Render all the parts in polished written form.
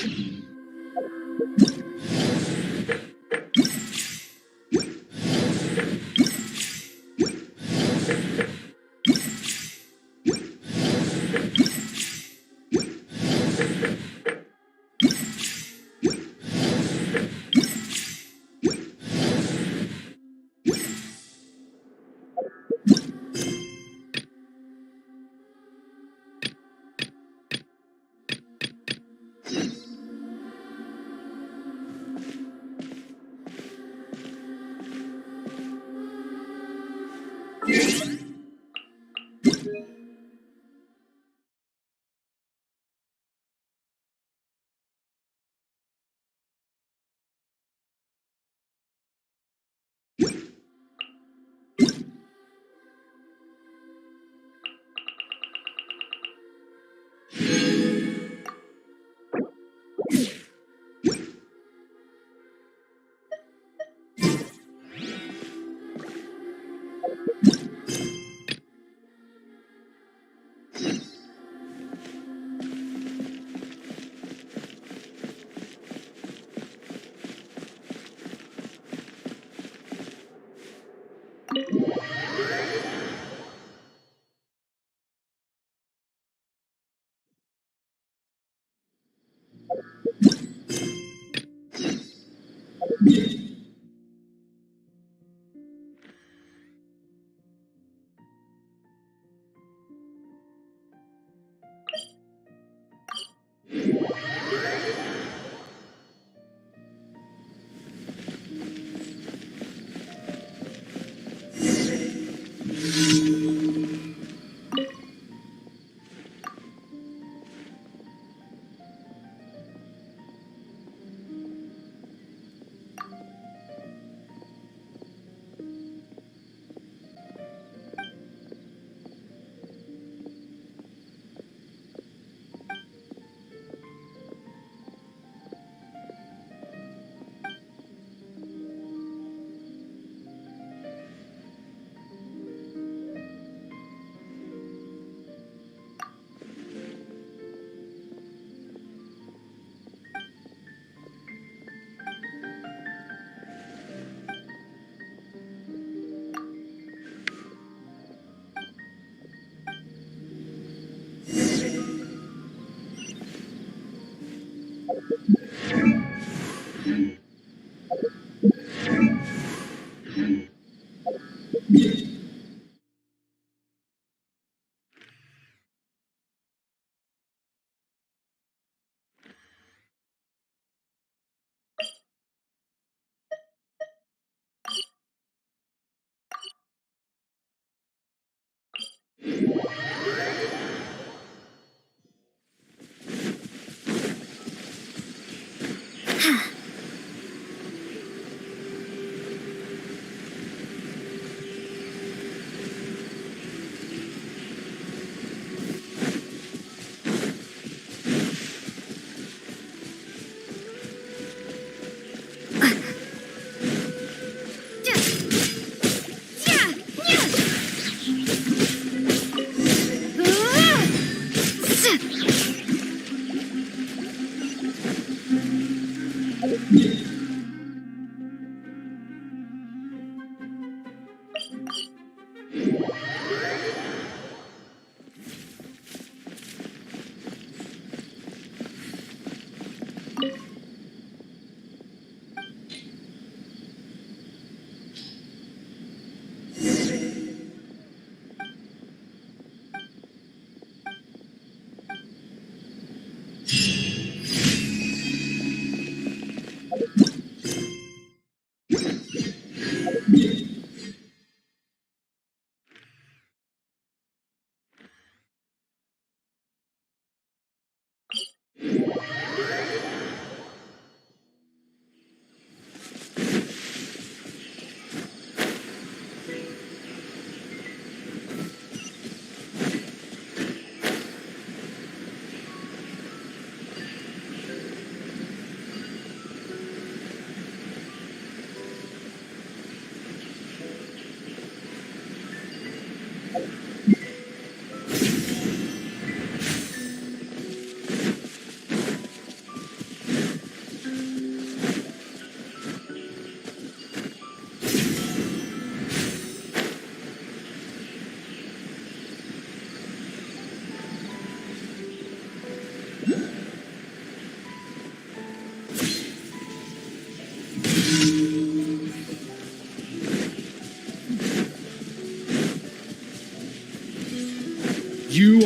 you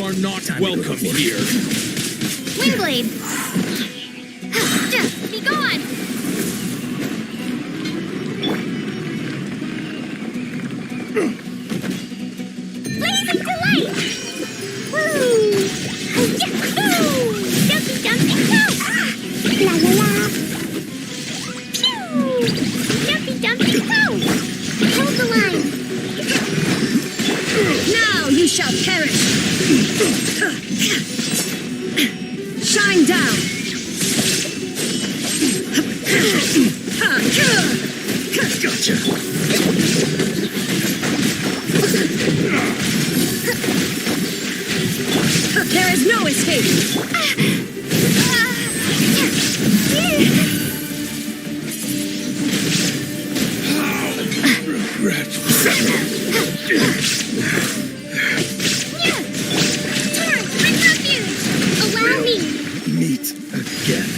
are not welcome here. Windblade! Be gone! Blazing delight! Woo! Yahoo! Jumpy, jumpy, go! La la la! Pew! Jumpy, jumpy, go! Hold the line! Now you shall perish! Shine down! Gotcha. There is no escape! Regret. Turn! My refuge! Allow me! Meet again.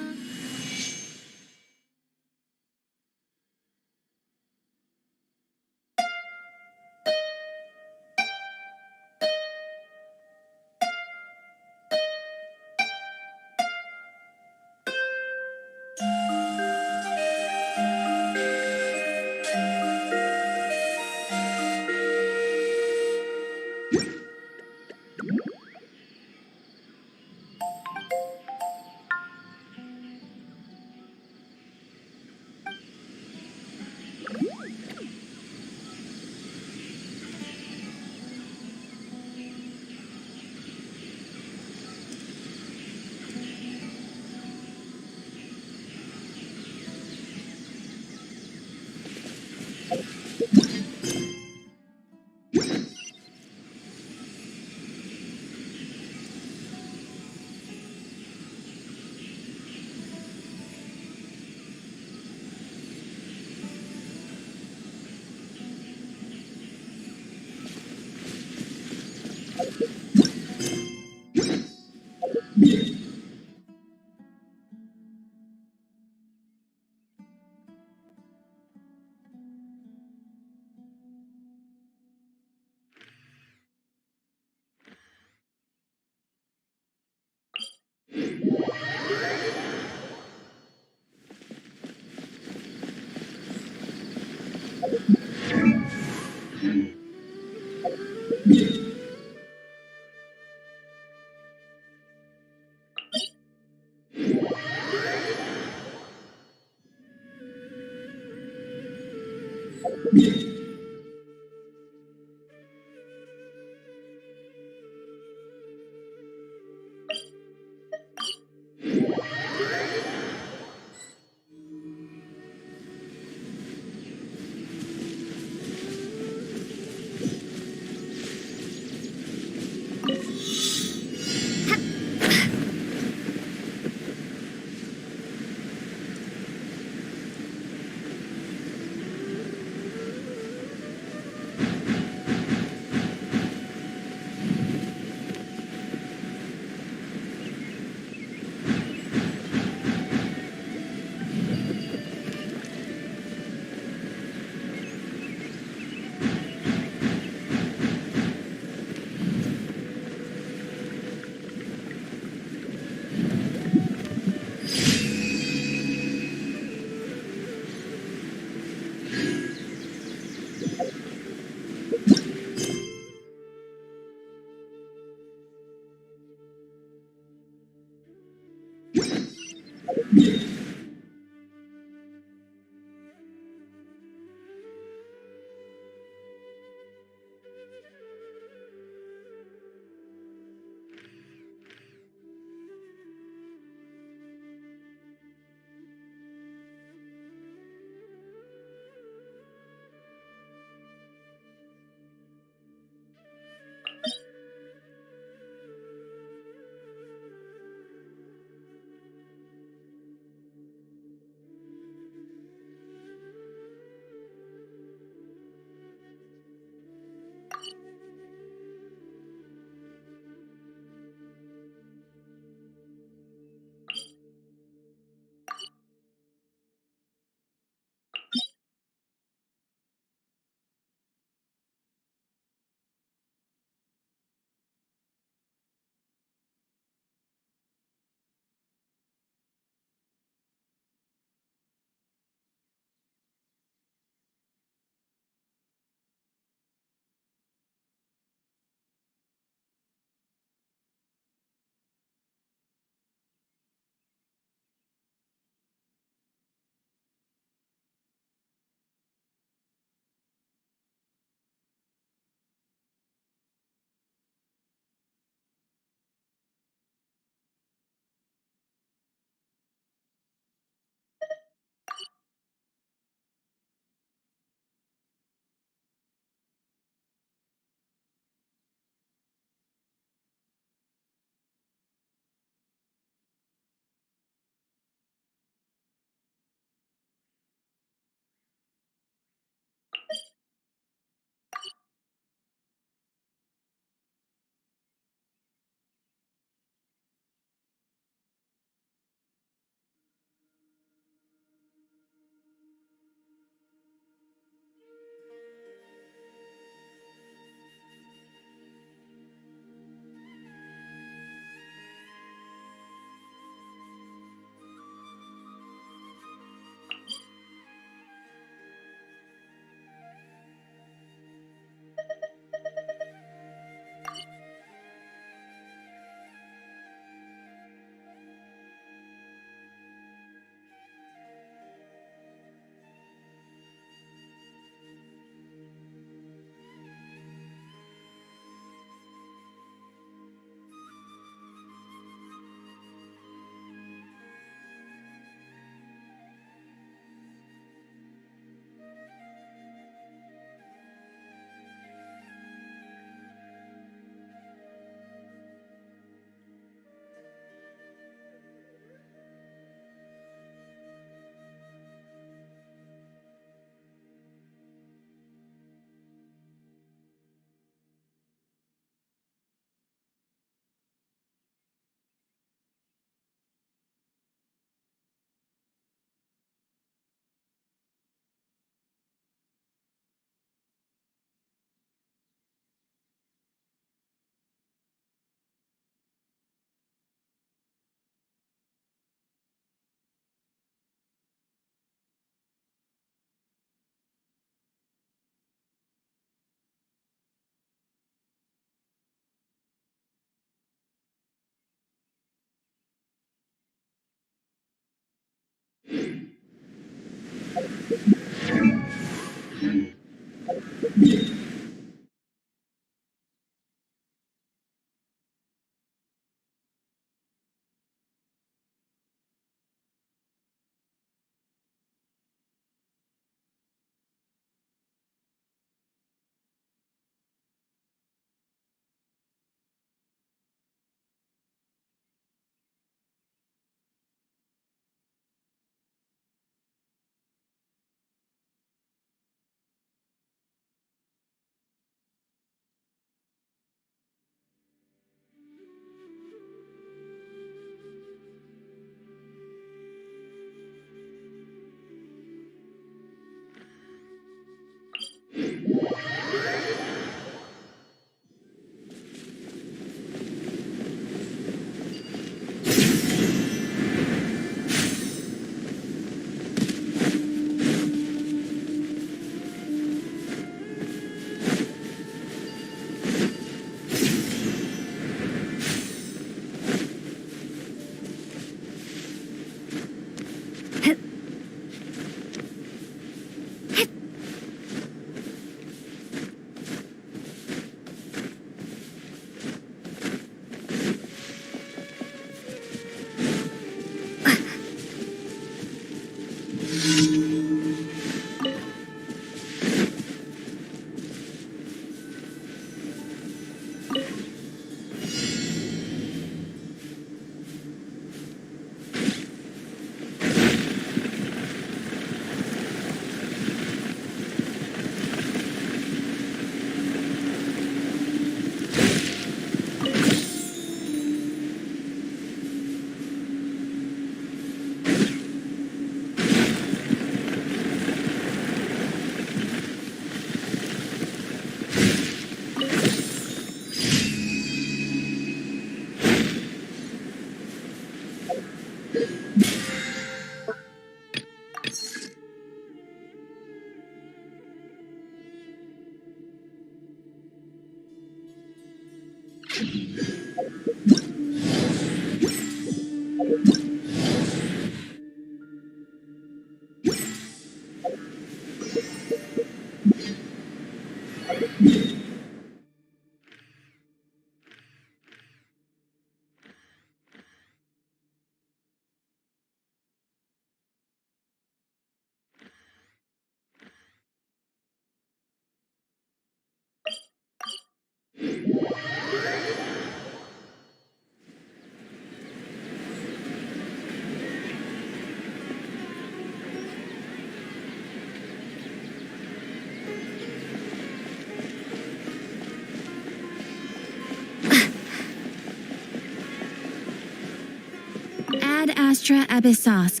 Ad Astra Abyssos.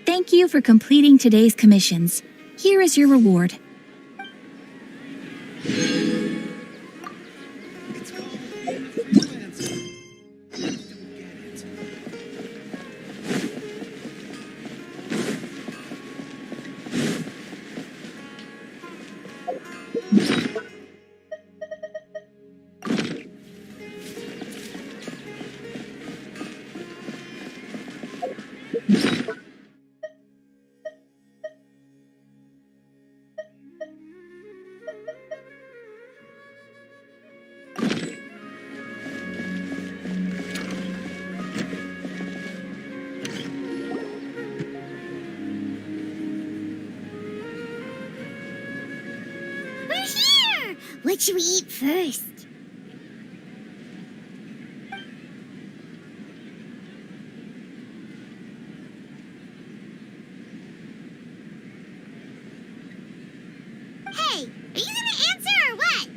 Thank you for completing today's commissions. Here is your reward. It's called freelancing. I don't get it. We're here! What should we eat first? Hey, are you gonna answer or what?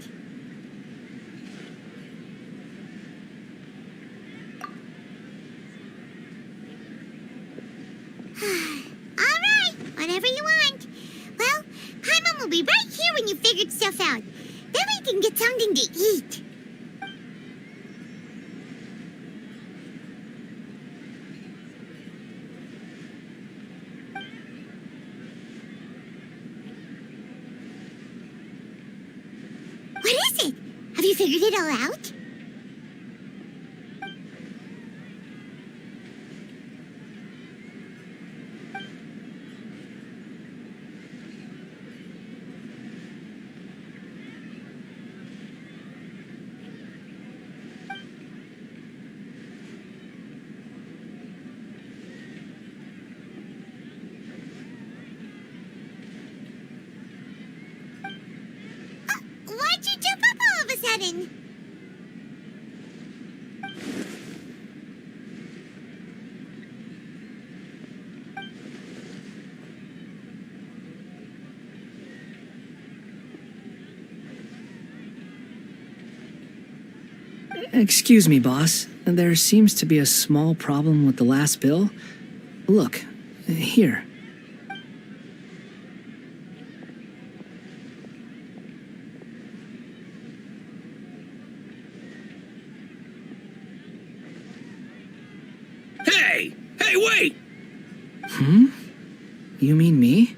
All right, whatever you want. Well, Paimon will be right here when you figured stuff out. Then we can get something to eat. What is it? Have you figured it all out? sudden. Excuse me, boss. There seems to be a small problem with the last bill. Look, here. Hey! Hey, wait! You mean me?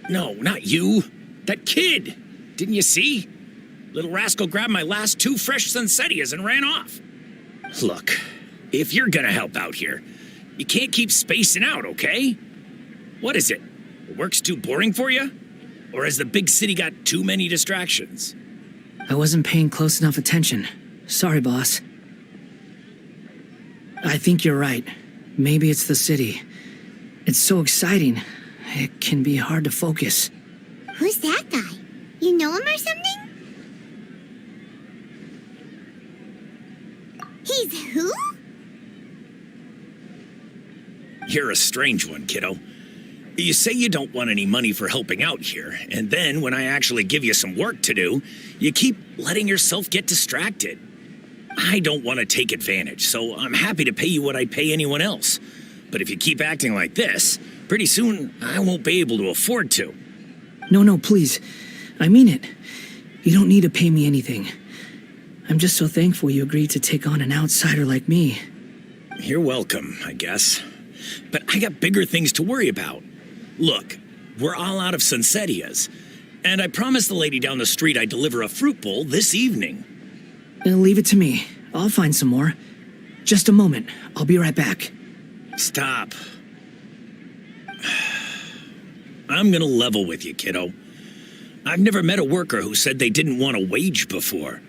No, not you. That kid! Didn't you see? Little rascal grabbed my last 2 fresh Sunsettias and ran off. Look, if you're gonna help out here, you can't keep spacing out, okay? What is it? Work's too boring for you? Or has the big city got too many distractions? I wasn't paying close enough attention. Sorry, boss. I think you're right. Maybe it's the city. It's so exciting. It can be hard to focus. Who's that guy? You know him or something? He's who? You're a strange one, kiddo. You say you don't want any money for helping out here, and then when I actually give you some work to do, you keep letting yourself get distracted. I don't want to take advantage, so I'm happy to pay you what I'd pay anyone else. But if you keep acting like this, pretty soon I won't be able to afford to. No, please. I mean it. You don't need to pay me anything. I'm just so thankful you agreed to take on an outsider like me. You're welcome, I guess. But I got bigger things to worry about. Look, we're all out of Sunsettias, and I promised the lady down the street I'd deliver a fruit bowl this evening. Leave it to me. I'll find some more. Just a moment. I'll be right back. Stop. I'm gonna level with you, kiddo. I've never met a worker who said they didn't want a wage before.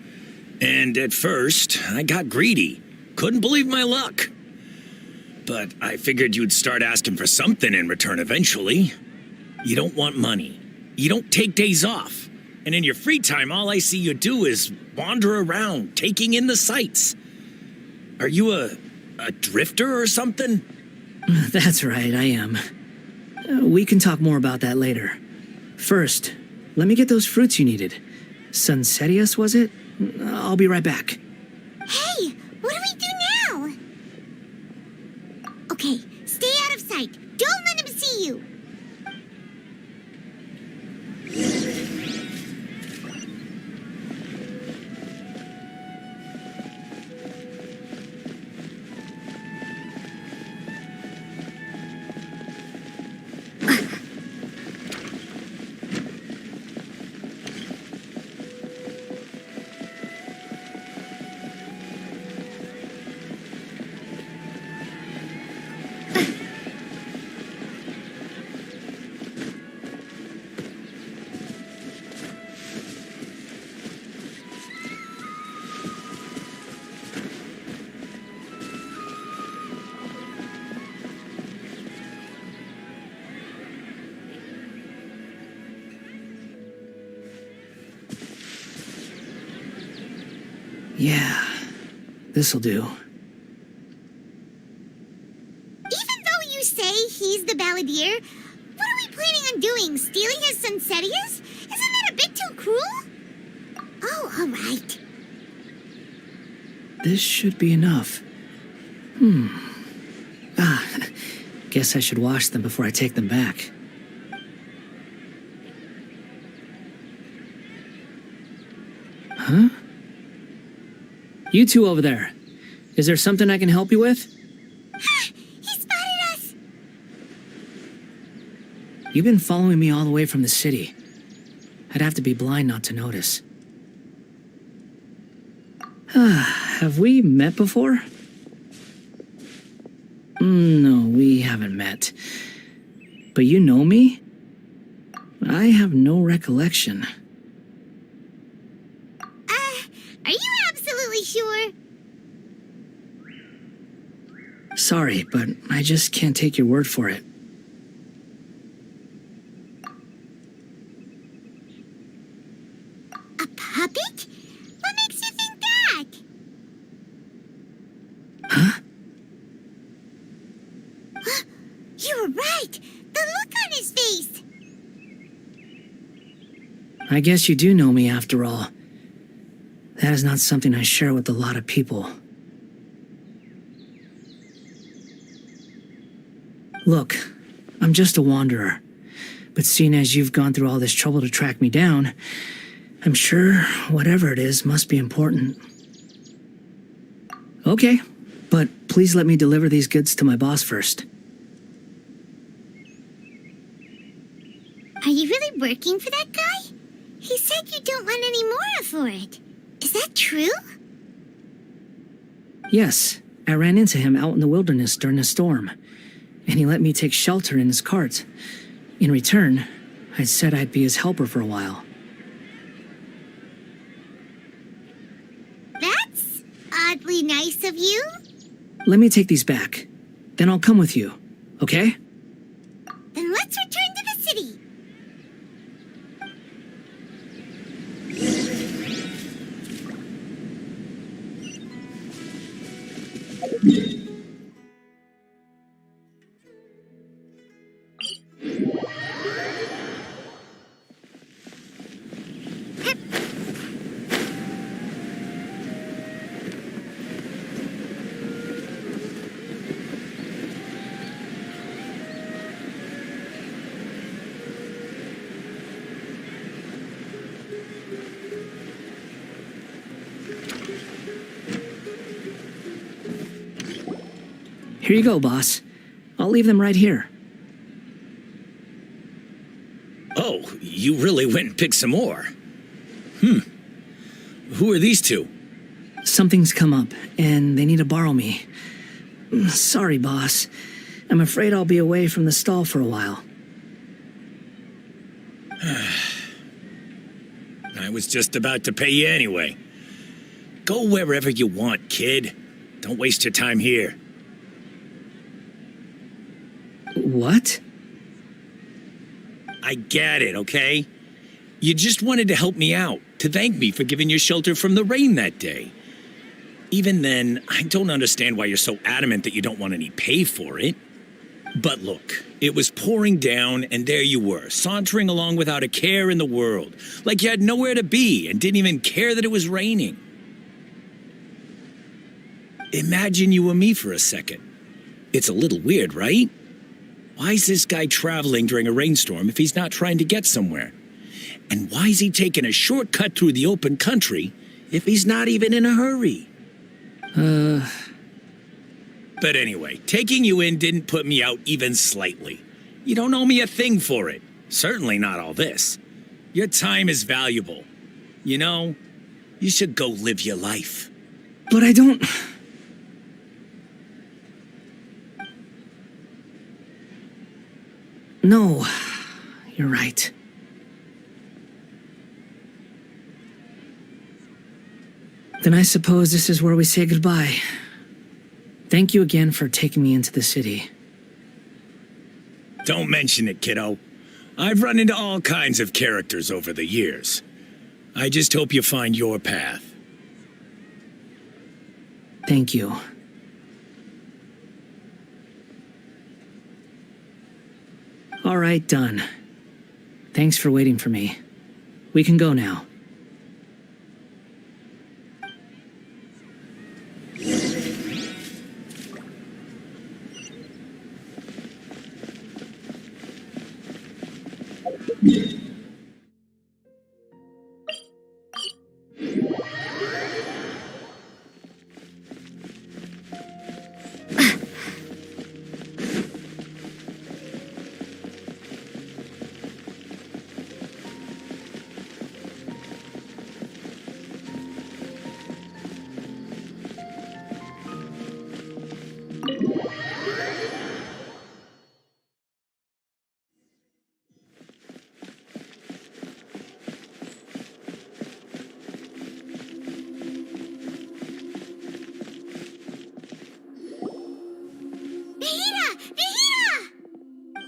And at first, I got greedy. Couldn't believe my luck. But I figured you'd start asking for something in return eventually. You don't want money. You don't take days off. And in your free time, all I see you do is wander around, taking in the sights. Are you a drifter or something? That's right, I am. We can talk more about that later. First, let me get those fruits you needed. Sunsettias, was it? I'll be right back. Hey, what do we do now? Okay, stay out of sight. Don't let him see you. Yeah, this'll do. Even though you say he's the balladeer, what are we planning on doing? Stealing his Sunsettias? Isn't that a bit too cruel? Oh, all right. This should be enough. Guess I should wash them before I take them back. Huh? You two over there. Is there something I can help you with? Ha! He spotted us! You've been following me all the way from the city. I'd have to be blind not to notice. Have we met before? No, we haven't met. But you know me? I have no recollection. Are you absolutely sure? Sorry, but I just can't take your word for it. A puppet? What makes you I guess you do know me after all. That is not something I share with a lot of people. Look, I'm just a wanderer. But seeing as you've gone through all this trouble to track me down, I'm sure whatever it is must be important. Okay, but please let me deliver these goods to my boss first. Are you really working for that guy? He said you don't want any more for it. Is that true? Yes, I ran into him out in the wilderness during a storm, and he let me take shelter in his cart. In return, I said I'd be his helper for a while. That's oddly nice of you. Let me take these back. Then I'll come with you, okay? Then let's return to the city. Here you go, boss. I'll leave them right here. Oh, you really went and picked some more. Who are these two? Something's come up, and they need to borrow me. Sorry, boss. I'm afraid I'll be away from the stall for a while. I was just about to pay you anyway. Go wherever you want, kid. Don't waste your time here. What? I get it, okay? You just wanted to help me out, to thank me for giving you shelter from the rain that day. Even then, I don't understand why you're so adamant that you don't want any pay for it. But look, it was pouring down, and there you were, sauntering along without a care in the world, like you had nowhere to be and didn't even care that it was raining. Imagine you were me for a second. It's a little weird, right? Why is this guy traveling during a rainstorm if he's not trying to get somewhere? And why is he taking a shortcut through the open country if he's not even in a hurry? But anyway, taking you in didn't put me out even slightly. You don't owe me a thing for it. Certainly not all this. Your time is valuable. You know, you should go live your life. But I don't... No, you're right. Then I suppose this is where we say goodbye. Thank you again for taking me into the city. Don't mention it, kiddo. I've run into all kinds of characters over the years. I just hope you find your path. Thank you. All right, done. Thanks for waiting for me. We can go now.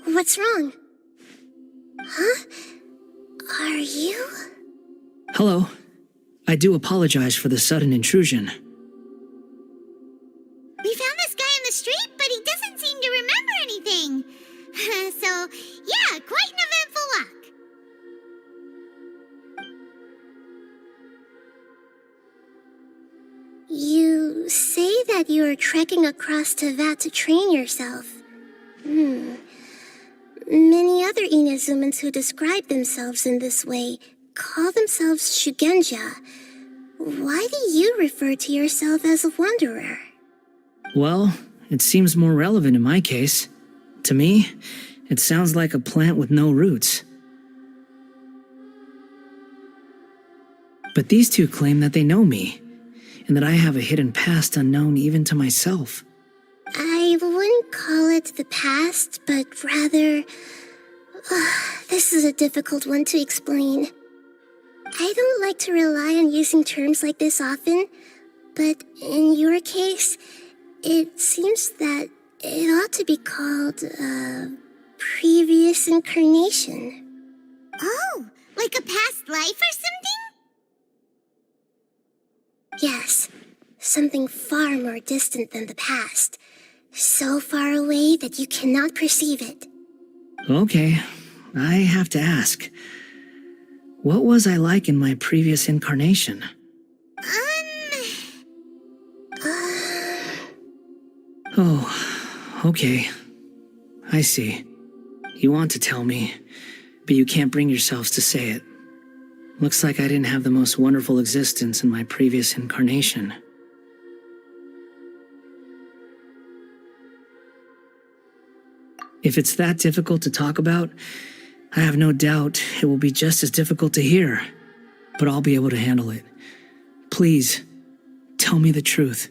What's wrong? Huh? Are you? Hello. I do apologize for the sudden intrusion. We found this guy in the street, but he doesn't seem to remember anything. So, yeah, quite an eventful You say that you are trekking across Teyvat to train yourself. Many other Inazumans who describe themselves in this way call themselves Shugenja. Why do you refer to yourself as a wanderer? Well, it seems more relevant in my case. To me, it sounds like a plant with no roots. But these two claim that they know me, and that I have a hidden past unknown even to myself. I wouldn't call it the past, but rather... this is a difficult one to explain. I don't like to rely on using terms like this often, but in your case, it seems that it ought to be called previous incarnation. Oh, like a past life or something? Yes, something far more distant than the past. So far away that you cannot perceive it. Okay, I have to ask. What was I like in my previous incarnation? Oh, okay. I see. You want to tell me, but you can't bring yourselves to say it. Looks like I didn't have the most wonderful existence in my previous incarnation. If it's that difficult to talk about, I have no doubt it will be just as difficult to hear, but I'll be able to handle it. Please, tell me the truth.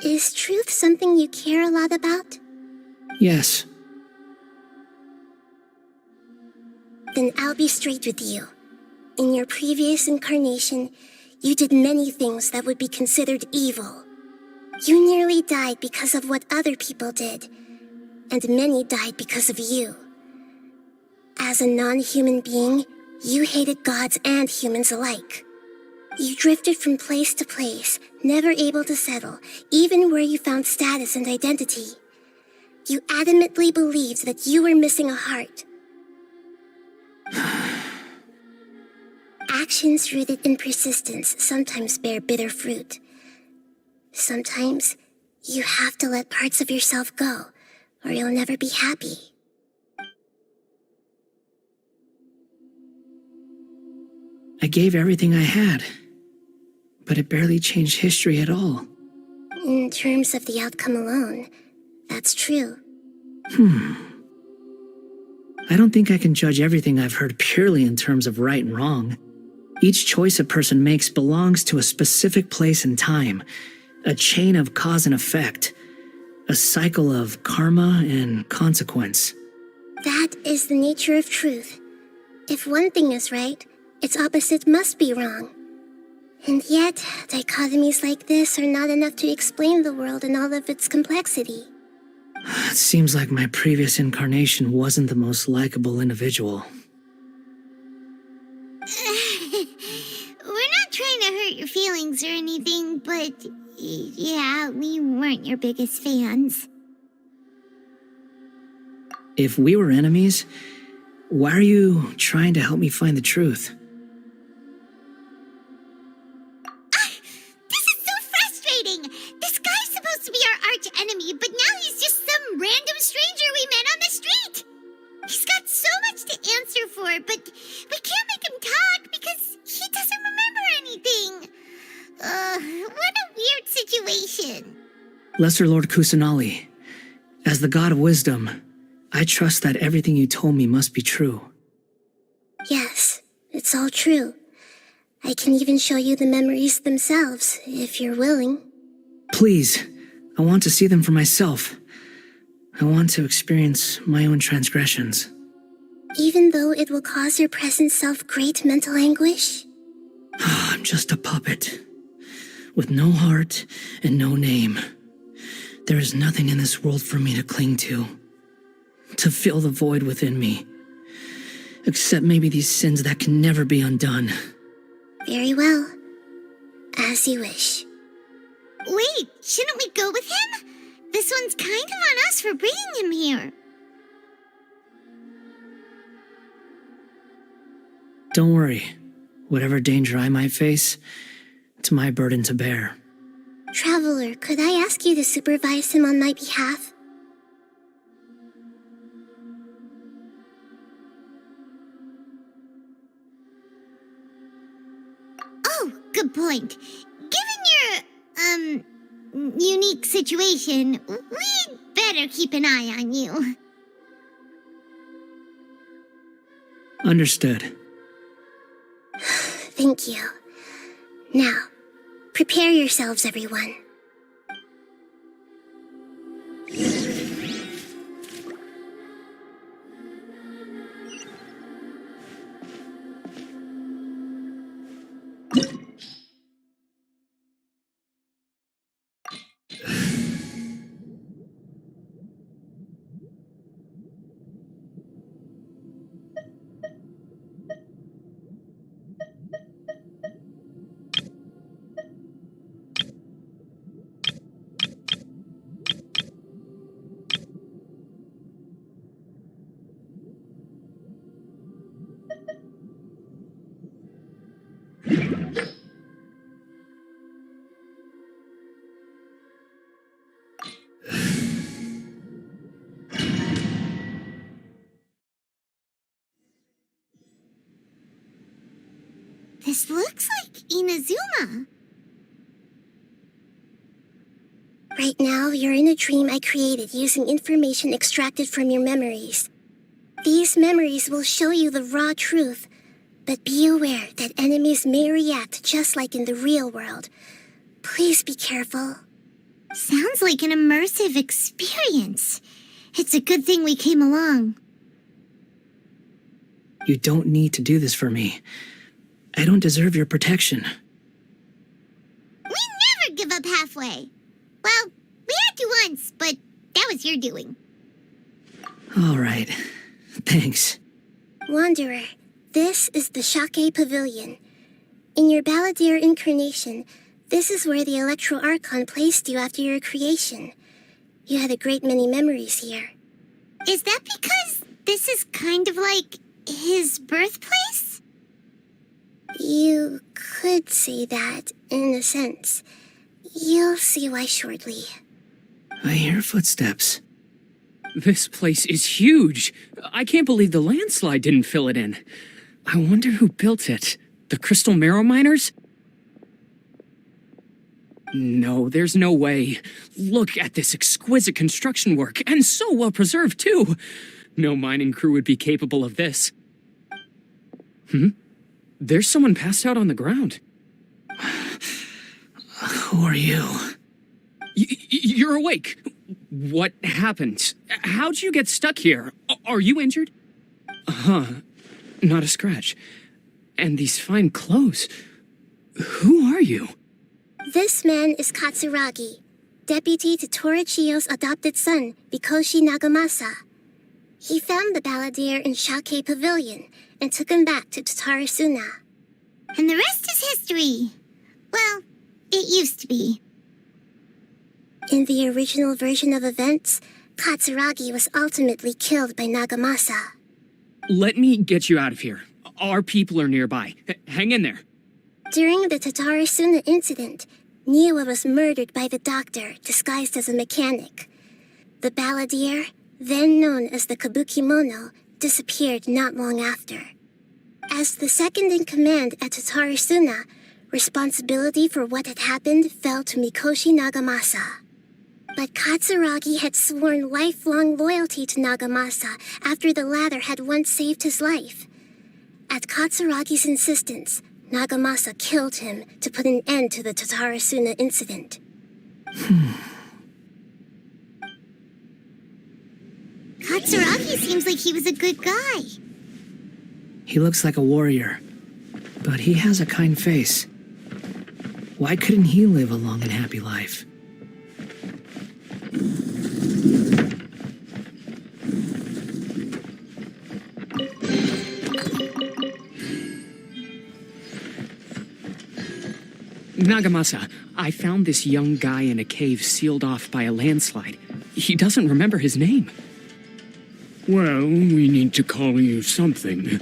Is truth something you care a lot about? Yes. Then I'll be straight with you. In your previous incarnation, you did many things that would be considered evil. You nearly died because of what other people did, and many died because of you. As a non-human being, you hated gods and humans alike. You drifted from place to place, never able to settle, even where you found status and identity. You adamantly believed that you were missing a heart. Actions rooted in persistence sometimes bear bitter fruit. Sometimes, you have to let parts of yourself go, or you'll never be happy. I gave everything I had, but it barely changed history at all. In terms of the outcome alone, that's true. I don't think I can judge everything I've heard purely in terms of right and wrong. Each choice a person makes belongs to a specific place and time, a chain of cause and effect, a cycle of karma and consequence. That is the nature of truth. If one thing is right, its opposite must be wrong. And yet, dichotomies like this are not enough to explain the world in all of its complexity. It seems like my previous incarnation wasn't the most likable individual. We're not trying to hurt your feelings or anything, but yeah, we weren't your biggest fans. If we were enemies, why are you trying to help me find the truth? This is so frustrating! This guy's supposed to be our arch enemy, but now he's just some random stranger we met on the street! He's got so much to answer for, but we can't make him talk because he doesn't remember anything. What a weird situation. Lesser Lord Kusanali, as the god of wisdom, I trust that everything you told me must be true. Yes, it's all true. I can even show you the memories themselves, if you're willing. Please, I want to see them for myself. I want to experience my own transgressions. Even though it will cause your present self great mental anguish? I'm just a puppet, with no heart and no name. There is nothing in this world for me to cling to fill the void within me, except maybe these sins that can never be undone. Very well. As you wish. Wait, shouldn't we go with him? This one's kind of on us for bringing him here. Don't worry. Whatever danger I might face, It's my burden to bear. Traveler, could I ask you to supervise him on my behalf? Oh, good point. Given your, unique situation, we'd better keep an eye on you. Understood. Thank you. Now, prepare yourselves, everyone. This looks like Inazuma. Right now, you're in a dream I created using information extracted from your memories. These memories will show you the raw truth, but be aware that enemies may react just like in the real world. Please be careful. Sounds like an immersive experience. It's a good thing we came along. You don't need to do this for me. I don't deserve your protection. We never give up halfway. Well, we had to once, but that was your doing. All right. Thanks. Wanderer, this is the Shake Pavilion. In your Balladeer incarnation, this is where the Electro Archon placed you after your creation. You had a great many memories here. Is that because this is kind of like his birthplace? You could say that, in a sense. You'll see why shortly. I hear footsteps. This place is huge. I can't believe the landslide didn't fill it in. I wonder who built it. The Crystal Marrow Miners? No, there's no way. Look at this exquisite construction work, and so well preserved, too. No mining crew would be capable of this. There's someone passed out on the ground. Who are you? You're awake. What happened? How'd you get stuck here? Are you injured? Not a scratch. And these fine clothes. Who are you? This man is Katsuragi, deputy to Torichio's adopted son, Mikoshi Nagamasa. He found the Balladeer in Shake Pavilion and took him back to Tatarasuna. And the rest is history. Well, it used to be. In the original version of events, Katsuragi was ultimately killed by Nagamasa. Let me get you out of here. Our people are nearby. Hang in there. During the Tatarasuna incident, Niwa was murdered by the doctor disguised as a mechanic. The Balladeer, then known as the Kabukimono, disappeared not long after. As the second in command at Tatarasuna, responsibility for what had happened fell to Mikoshi Nagamasa. But Katsuragi had sworn lifelong loyalty to Nagamasa after the latter had once saved his life. At Katsuragi's insistence, Nagamasa killed him to put an end to the Tatarasuna incident. Katsuragi seems like he was a good guy. He looks like a warrior, but he has a kind face. Why couldn't he live a long and happy life? Nagamasa, I found this young guy in a cave sealed off by a landslide. He doesn't remember his name. Well, we need to call you something.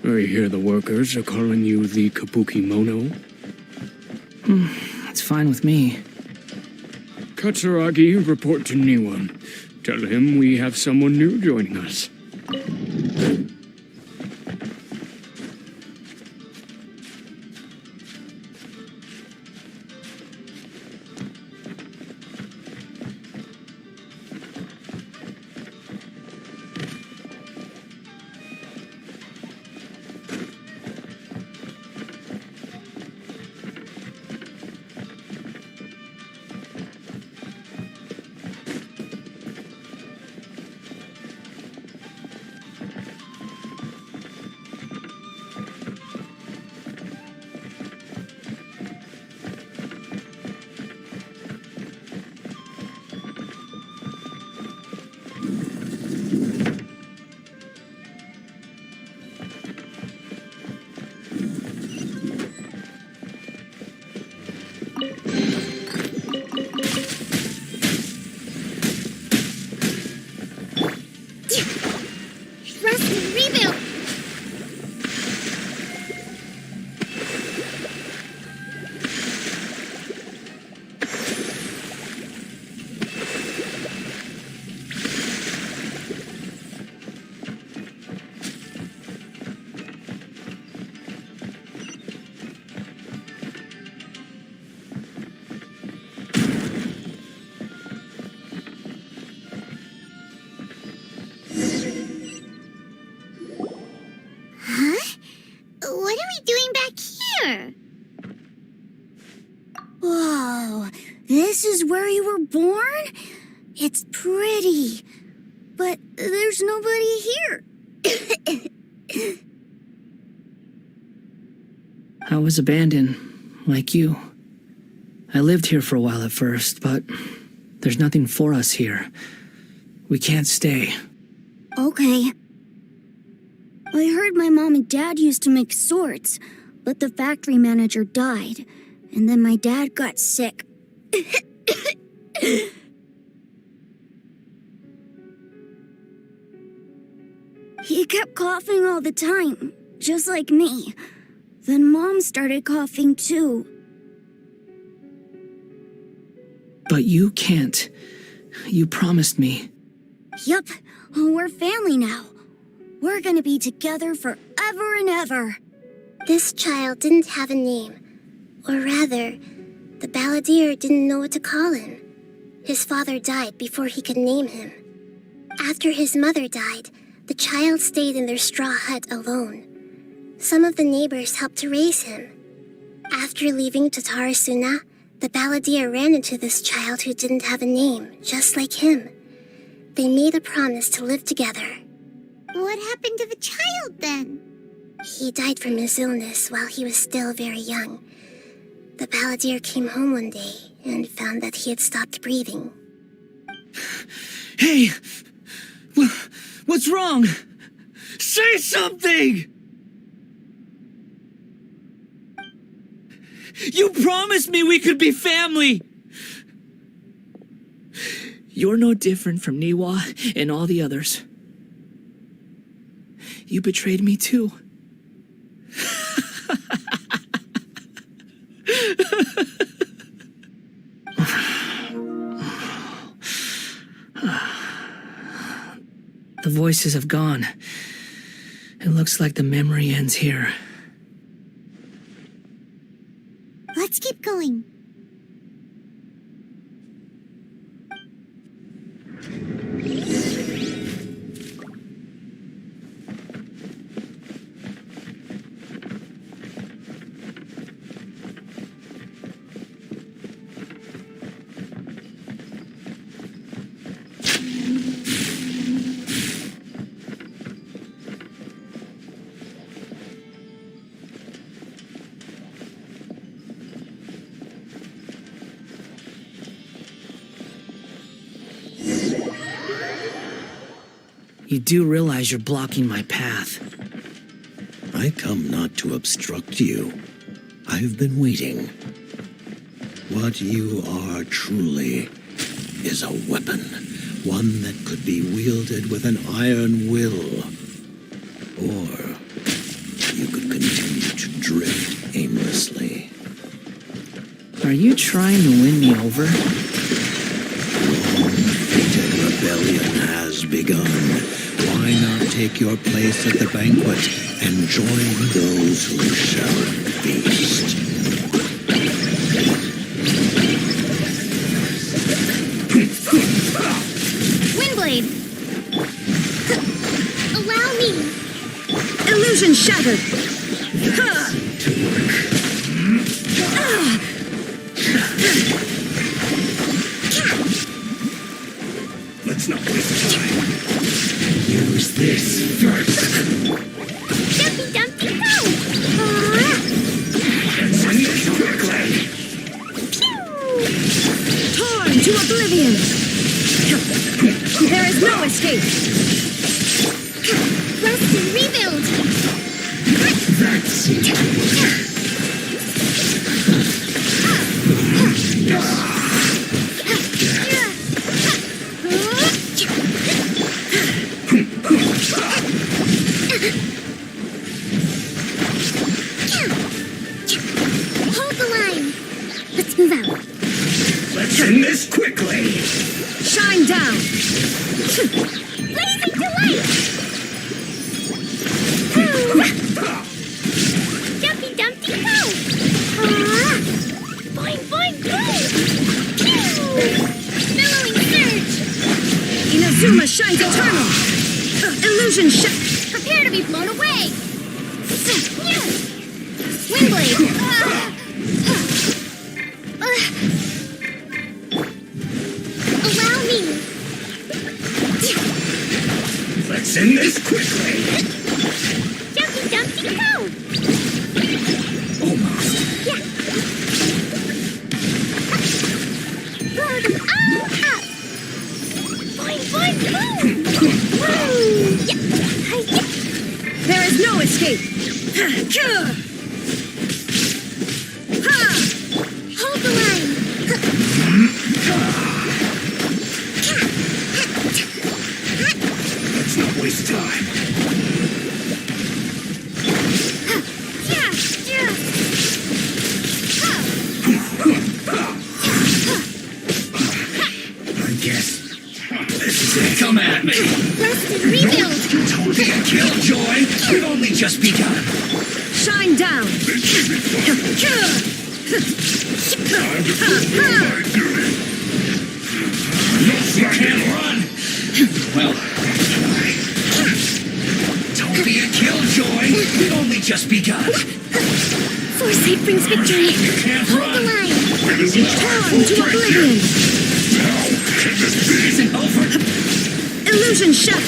I hear the workers are calling you the Kabukimono. It's fine with me. Katsuragi, report to Niwa. Tell him we have someone new joining us. Rest and rebuild. Huh? What are we doing back here? Whoa, this is where you were born? It's pretty, but there's nobody here. I was abandoned, like you. I lived here for a while at first, but there's nothing for us here. We can't stay. Okay. I heard my mom and dad used to make swords, but the factory manager died, and then my dad got sick. He kept coughing all the time, just like me. Then Mom started coughing too. But you can't. You promised me. Yup, we're family now. We're gonna be together forever and ever. This child didn't have a name. Or rather, the balladeer didn't know what to call him. His father died before he could name him. After his mother died, the child stayed in their straw hut alone. Some of the neighbors helped to raise him. After leaving Tatarasuna, the balladeer ran into this child who didn't have a name, just like him. They made a promise to live together. What happened to the child then? He died from his illness while he was still very young. The balladeer came home one day and found that he had stopped breathing. Hey! What's wrong? Say something! You promised me we could be family! You're no different from Niwa and all the others. You betrayed me too. The voices have gone. It looks like the memory ends here. Let's keep going. You do realize you're blocking my path. I come not to obstruct you. I've been waiting. What you are truly is a weapon, one that could be wielded with an iron will. Or you could continue to drift aimlessly. Are you trying to win me over? The rebellion has begun. Why not take your place at the banquet and join those who shall feast? Windblade! Allow me! Illusion shattered. Let's not waste time. Use this first. Dumpy Dumpty go! Let's finish quickly. Torn to oblivion. There is no escape. Rest and rebuild! That's it. Hold the line! Let's move out. Let's end this quickly. Shine down. Blazing delight! Dumpy Dumpty go! Boing boing go! Billowing surge! Inazuma shines eternal. Illusion Prepare to be blown away! Windblade! Allow me! Let's end this quickly. Dumpty Dumpty go! Almost. Yeah! Blow them all up! Boing boing boom! Woo! Yeah! There is no escape. Hold the line! Let's not waste time. I guess this is it. Come at me. Rest and rebuild! Don't be a killjoy. We've only just begun. Shine down. You can't run. Well, don't be a killjoy. We've only just begun. Foresight brings victory! You can't Hold run. the line! Torn to oblivion. This isn't over. Illusion shattered.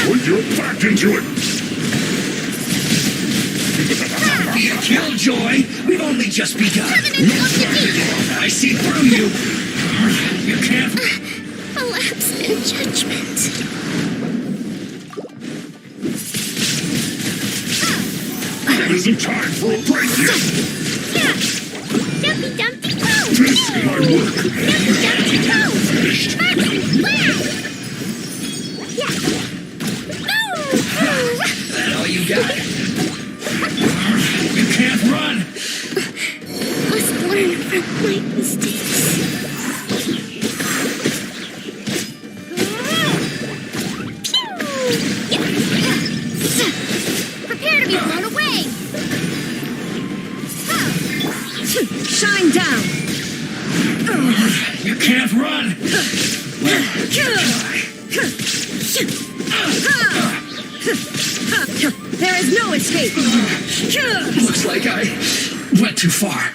Put your back into it. Don't be a killjoy. We've only just begun. Covenant of defeat! I see through you. You can't. A lapse in judgment. There isn't time for a break yet. Dumpy Dumpty go! This is my work. Dumpy Dumpty go! Finished. Yeah! That all you got? You can't run. Must learn from my mistakes. Prepare to be blown away! Shine down. You can't run. There is no escape. Looks like I went too far.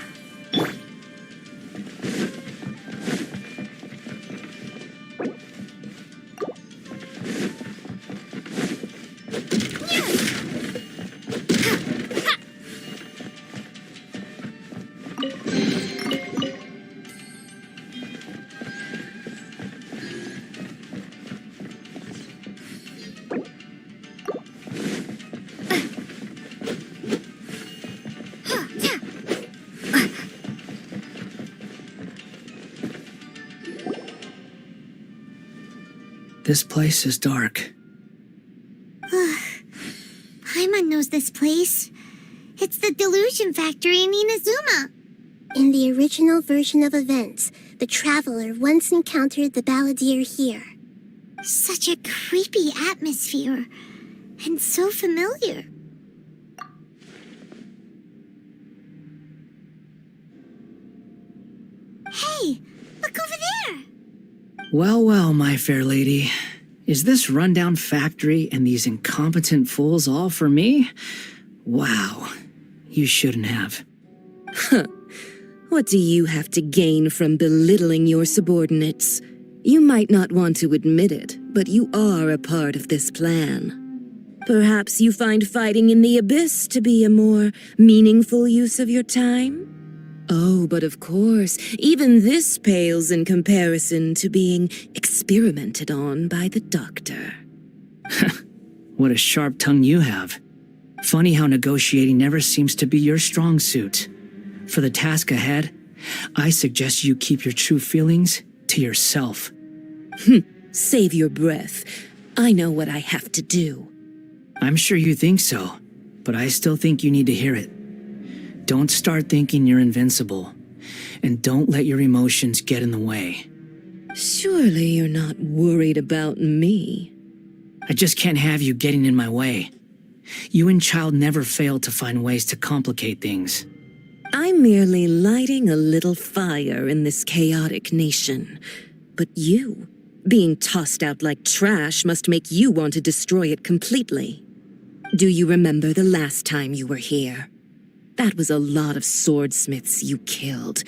This place is dark. Paimon knows this place. It's the delusion factory in Inazuma. In the original version of events, the Traveler once encountered the Balladeer here. Such a creepy atmosphere. And so familiar. Hey, look over there! Well, well, my fair lady. Is this rundown factory and these incompetent fools all for me? Wow. You shouldn't have. What do you have to gain from belittling your subordinates? You might not want to admit it, but you are a part of this plan. Perhaps you find fighting in the abyss to be a more meaningful use of your time? Oh, but of course, even this pales in comparison to being experimented on by the doctor. What a sharp tongue you have. Funny how negotiating never seems to be your strong suit. For the task ahead, I suggest you keep your true feelings to yourself. Save your breath. I know what I have to do. I'm sure you think so, but I still think you need to hear it. Don't start thinking you're invincible, and don't let your emotions get in the way. Surely you're not worried about me. I just can't have you getting in my way. You and Child never fail to find ways to complicate things. I'm merely lighting a little fire in this chaotic nation. But you, being tossed out like trash, must make you want to destroy it completely. Do you remember the last time you were here? That was a lot of swordsmiths you killed.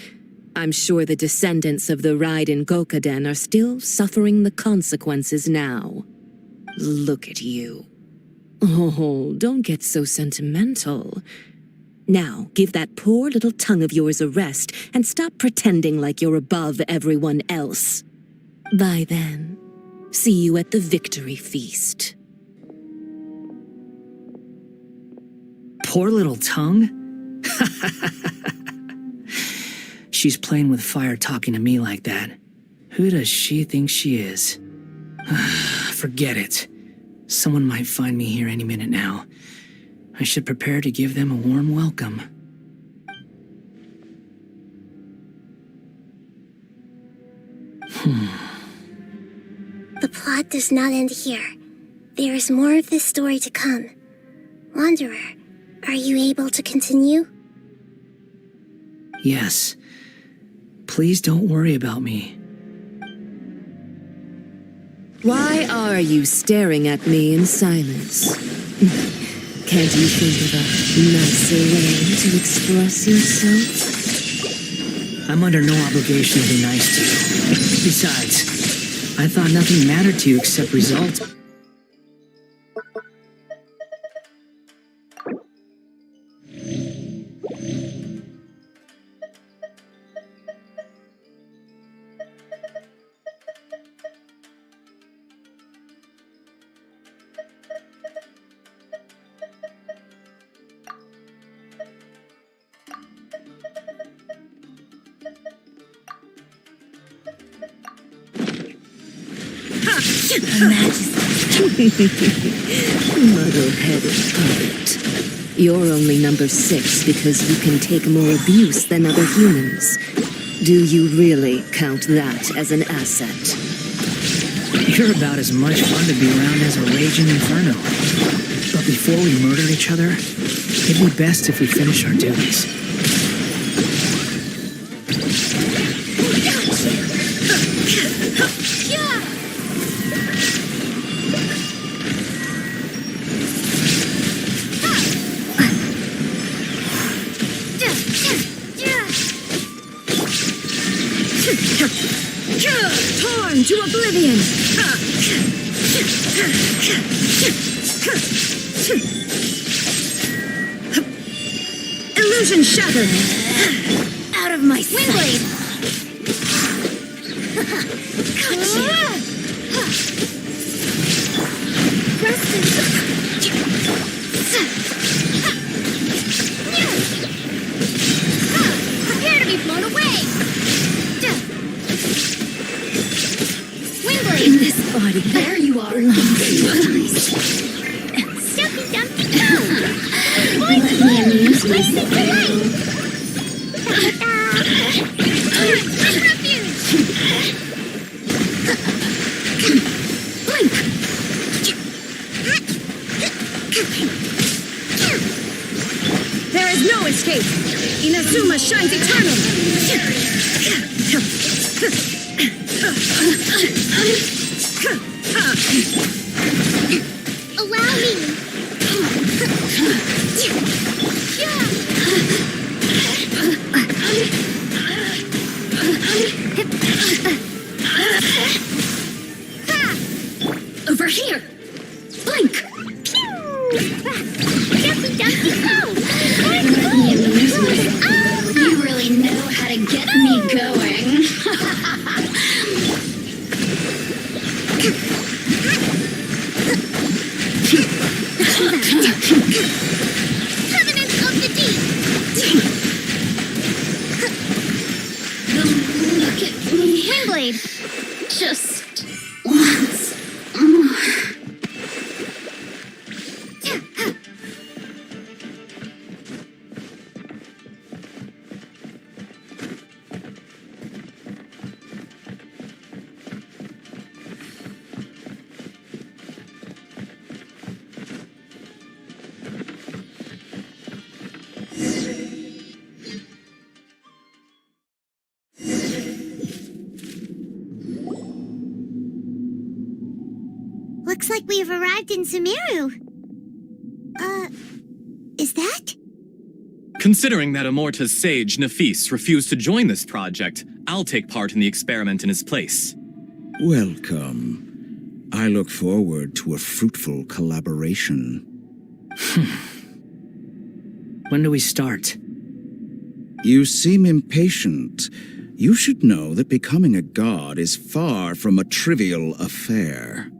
I'm sure the descendants of the Raiden Gokaden are still suffering the consequences now. Look at you. Oh, don't get so sentimental. Now, give that poor little tongue of yours a rest and stop pretending like you're above everyone else. Bye then. See you at the victory feast. Poor little tongue? She's playing with fire talking to me like that. Who does she think she is? Forget it. Someone might find me here any minute now. I should prepare to give them a warm welcome. The plot does not end here. There is more of this story to come. Wanderer, are you able to continue? Yes. Please don't worry about me. Why are you staring at me in silence? Can't you think of a nicer way to express yourself? I'm under no obligation to be nice to you. Besides, I thought nothing mattered to you except results. Muddle-headed puppet. You're only number 6 because you can take more abuse than other humans. Do you really count that as an asset? You're about as much fun to be around as a raging inferno. But before we murder each other, it'd be best if we finish our duties. Torn to oblivion! Illusion shattered! Out of my sight! Prepare to be blown away! Wingblade! In this body, there you are. Stumpy Dumpty Go! Let me amuse myself. Ta-ta! Suma shines eternal! Allow me. Over here! Blink! Jumpy, jumpy, go! You really know how to get me going. Covenant of the Deep! Look at me. Windblade! Just once more. Looks like we have arrived in Sumeru. Is that? Considering that Amorta's sage, Nafis, refused to join this project, I'll take part in the experiment in his place. Welcome. I look forward to a fruitful collaboration. When do we start? You seem impatient. You should know that becoming a god is far from a trivial affair.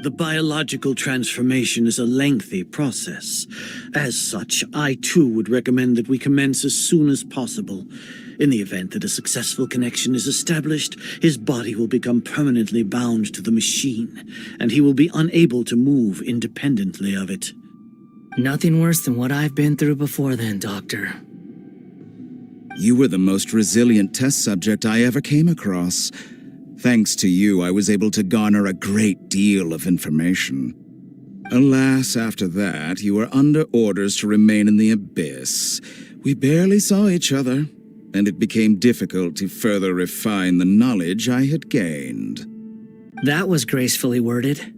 The biological transformation is a lengthy process. As such, I too would recommend that we commence as soon as possible. In the event that a successful connection is established, his body will become permanently bound to the machine, and he will be unable to move independently of it. Nothing worse than what I've been through before then, Doctor. You were the most resilient test subject I ever came across. Thanks to you, I was able to garner a great deal of information. Alas, after that, you were under orders to remain in the abyss. We barely saw each other, and it became difficult to further refine the knowledge I had gained. That was gracefully worded.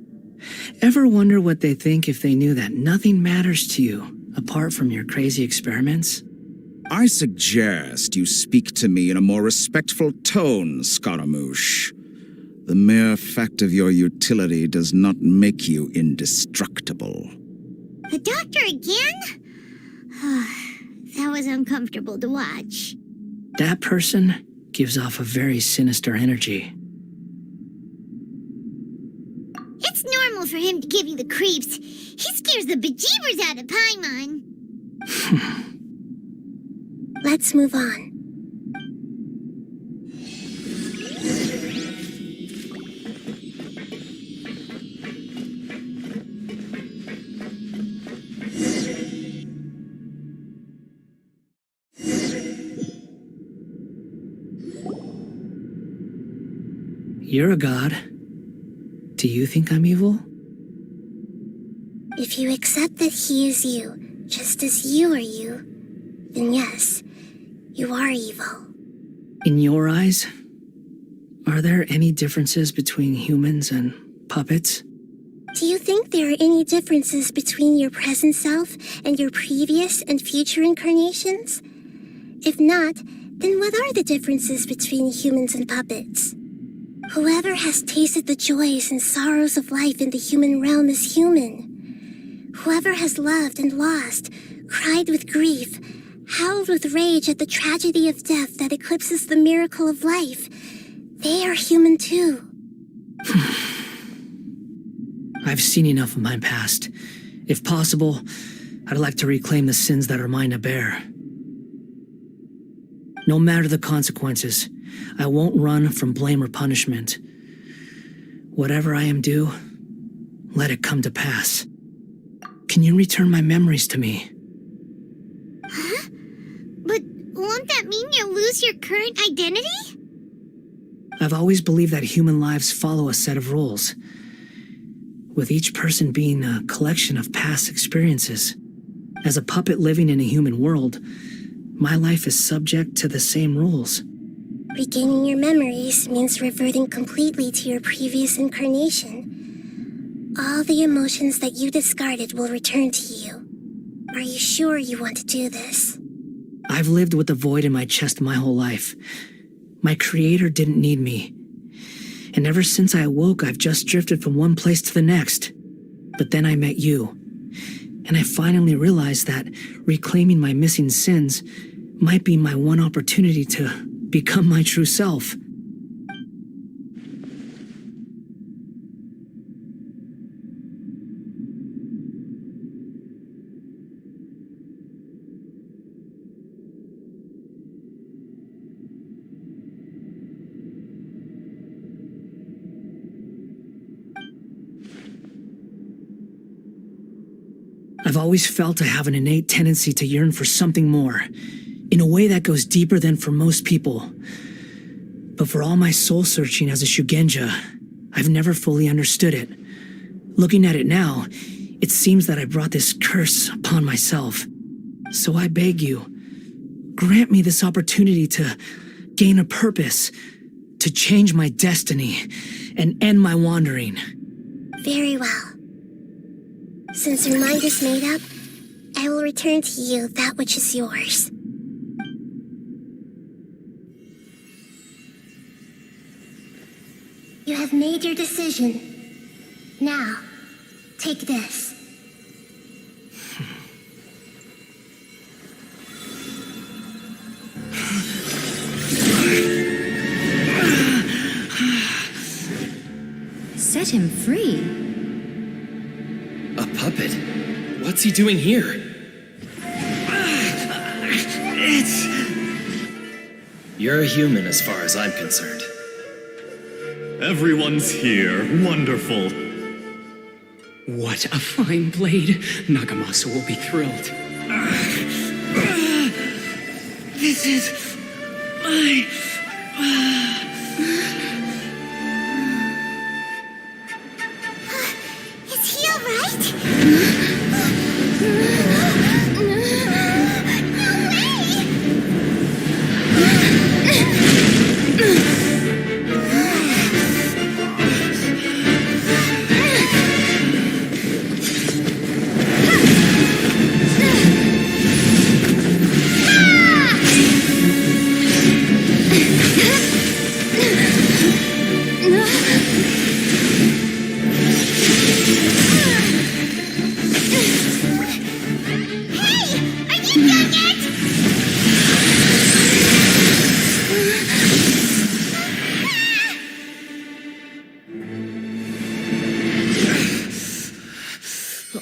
Ever wonder what they think if they knew that nothing matters to you, apart from your crazy experiments? I suggest you speak to me in a more respectful tone, Scaramouche. The mere fact of your utility does not make you indestructible. The doctor again? That was uncomfortable to watch. That person gives off a very sinister energy. It's normal for him to give you the creeps. He scares the bejeebers out of Paimon. Let's move on. You're a god. Do you think I'm evil? If you accept that he is you, just as you are you, then yes, you are evil. In your eyes, are there any differences between humans and puppets? Do you think there are any differences between your present self and your previous and future incarnations? If not, then what are the differences between humans and puppets? Whoever has tasted the joys and sorrows of life in the human realm is human. Whoever has loved and lost, cried with grief, howled with rage at the tragedy of death that eclipses the miracle of life, they are human too. I've seen enough of my past. If possible, I'd like to reclaim the sins that are mine to bear. No matter the consequences, I won't run from blame or punishment. Whatever I am due, let it come to pass. Can you return my memories to me? Huh? But won't that mean you'll lose your current identity? I've always believed that human lives follow a set of rules, with each person being a collection of past experiences. As a puppet living in a human world, my life is subject to the same rules. Regaining your memories means reverting completely to your previous incarnation. All the emotions that you discarded will return to you. Are you sure you want to do this? I've lived with the void in my chest my whole life. My creator didn't need me. And ever since I awoke, I've just drifted from one place to the next. But then I met you. And I finally realized that reclaiming my missing sins might be my one opportunity to become my true self. I've always felt I have an innate tendency to yearn for something more, in a way that goes deeper than for most people. But for all my soul-searching as a Shugenja, I've never fully understood it. Looking at it now, it seems that I brought this curse upon myself. So I beg you, grant me this opportunity to gain a purpose, to change my destiny, and end my wandering. Very well. Since your mind is made up, I will return to you that which is yours. You have made your decision. Now, take this. Set him free. A puppet? What's he doing here? You're a human as far as I'm concerned. Everyone's here. Wonderful. What a fine blade. Nagamasa will be thrilled. This is my... Is he alright?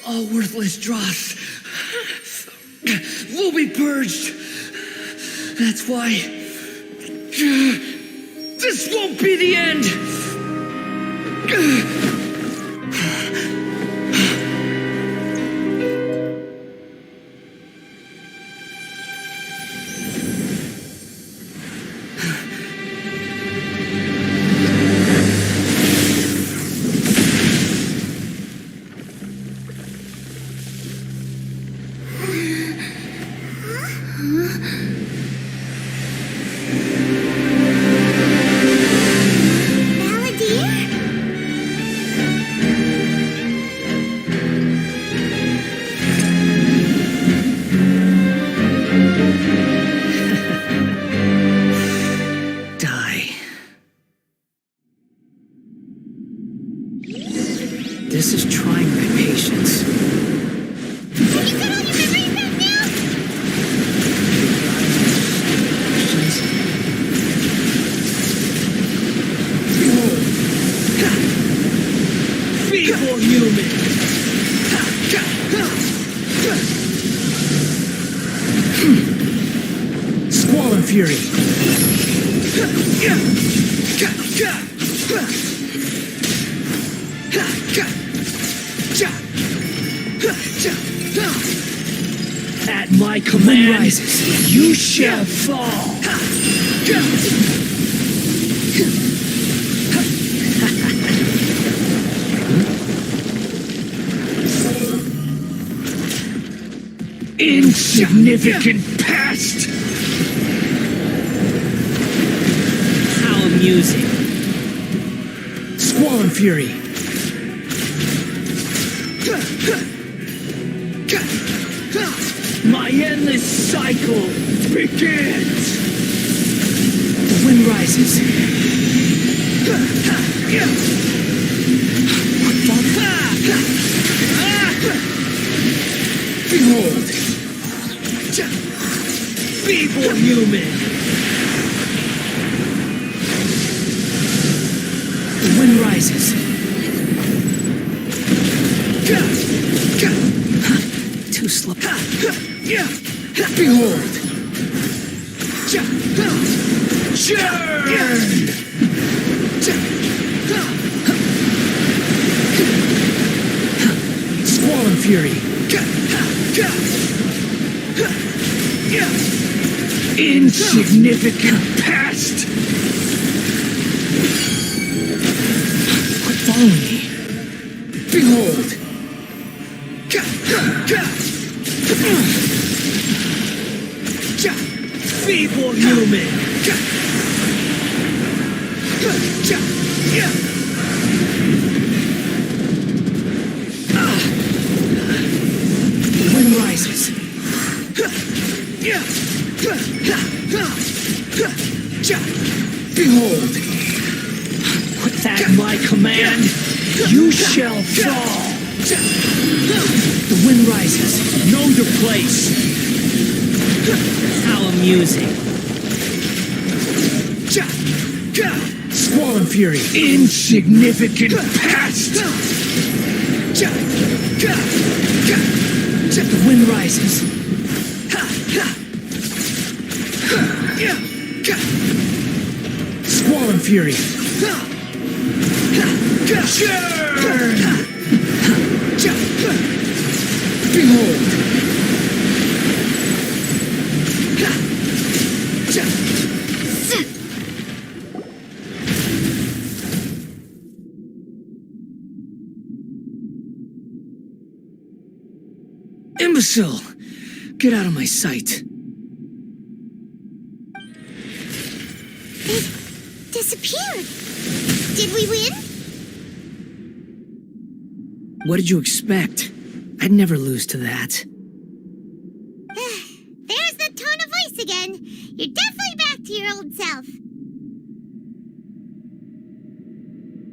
All worthless dross will be purged. That's why this won't be the end. This is trying my patience. Feeble human! Squall and fury! At my command, you shall fall! Insignificant pest! amusing. Squall and Fury. My endless cycle begins! The wind rises. Behold! Feeble human! The wind rises. Too slow. Behold! Churn! Squall and Fury. Insignificant pest! Quit following me. Behold! Feeble human! The wind rises. Behold! With that my command, you shall fall! The wind rises. Know your place. How amusing. Squall and Fury. Insignificant pest! The wind rises. Squall and Fury. Churn! Behold! Imbecile! Get out of my sight. It disappeared. Did we win? What did you expect? I'd never lose to that. There's the tone of voice again. You're definitely back to your old self.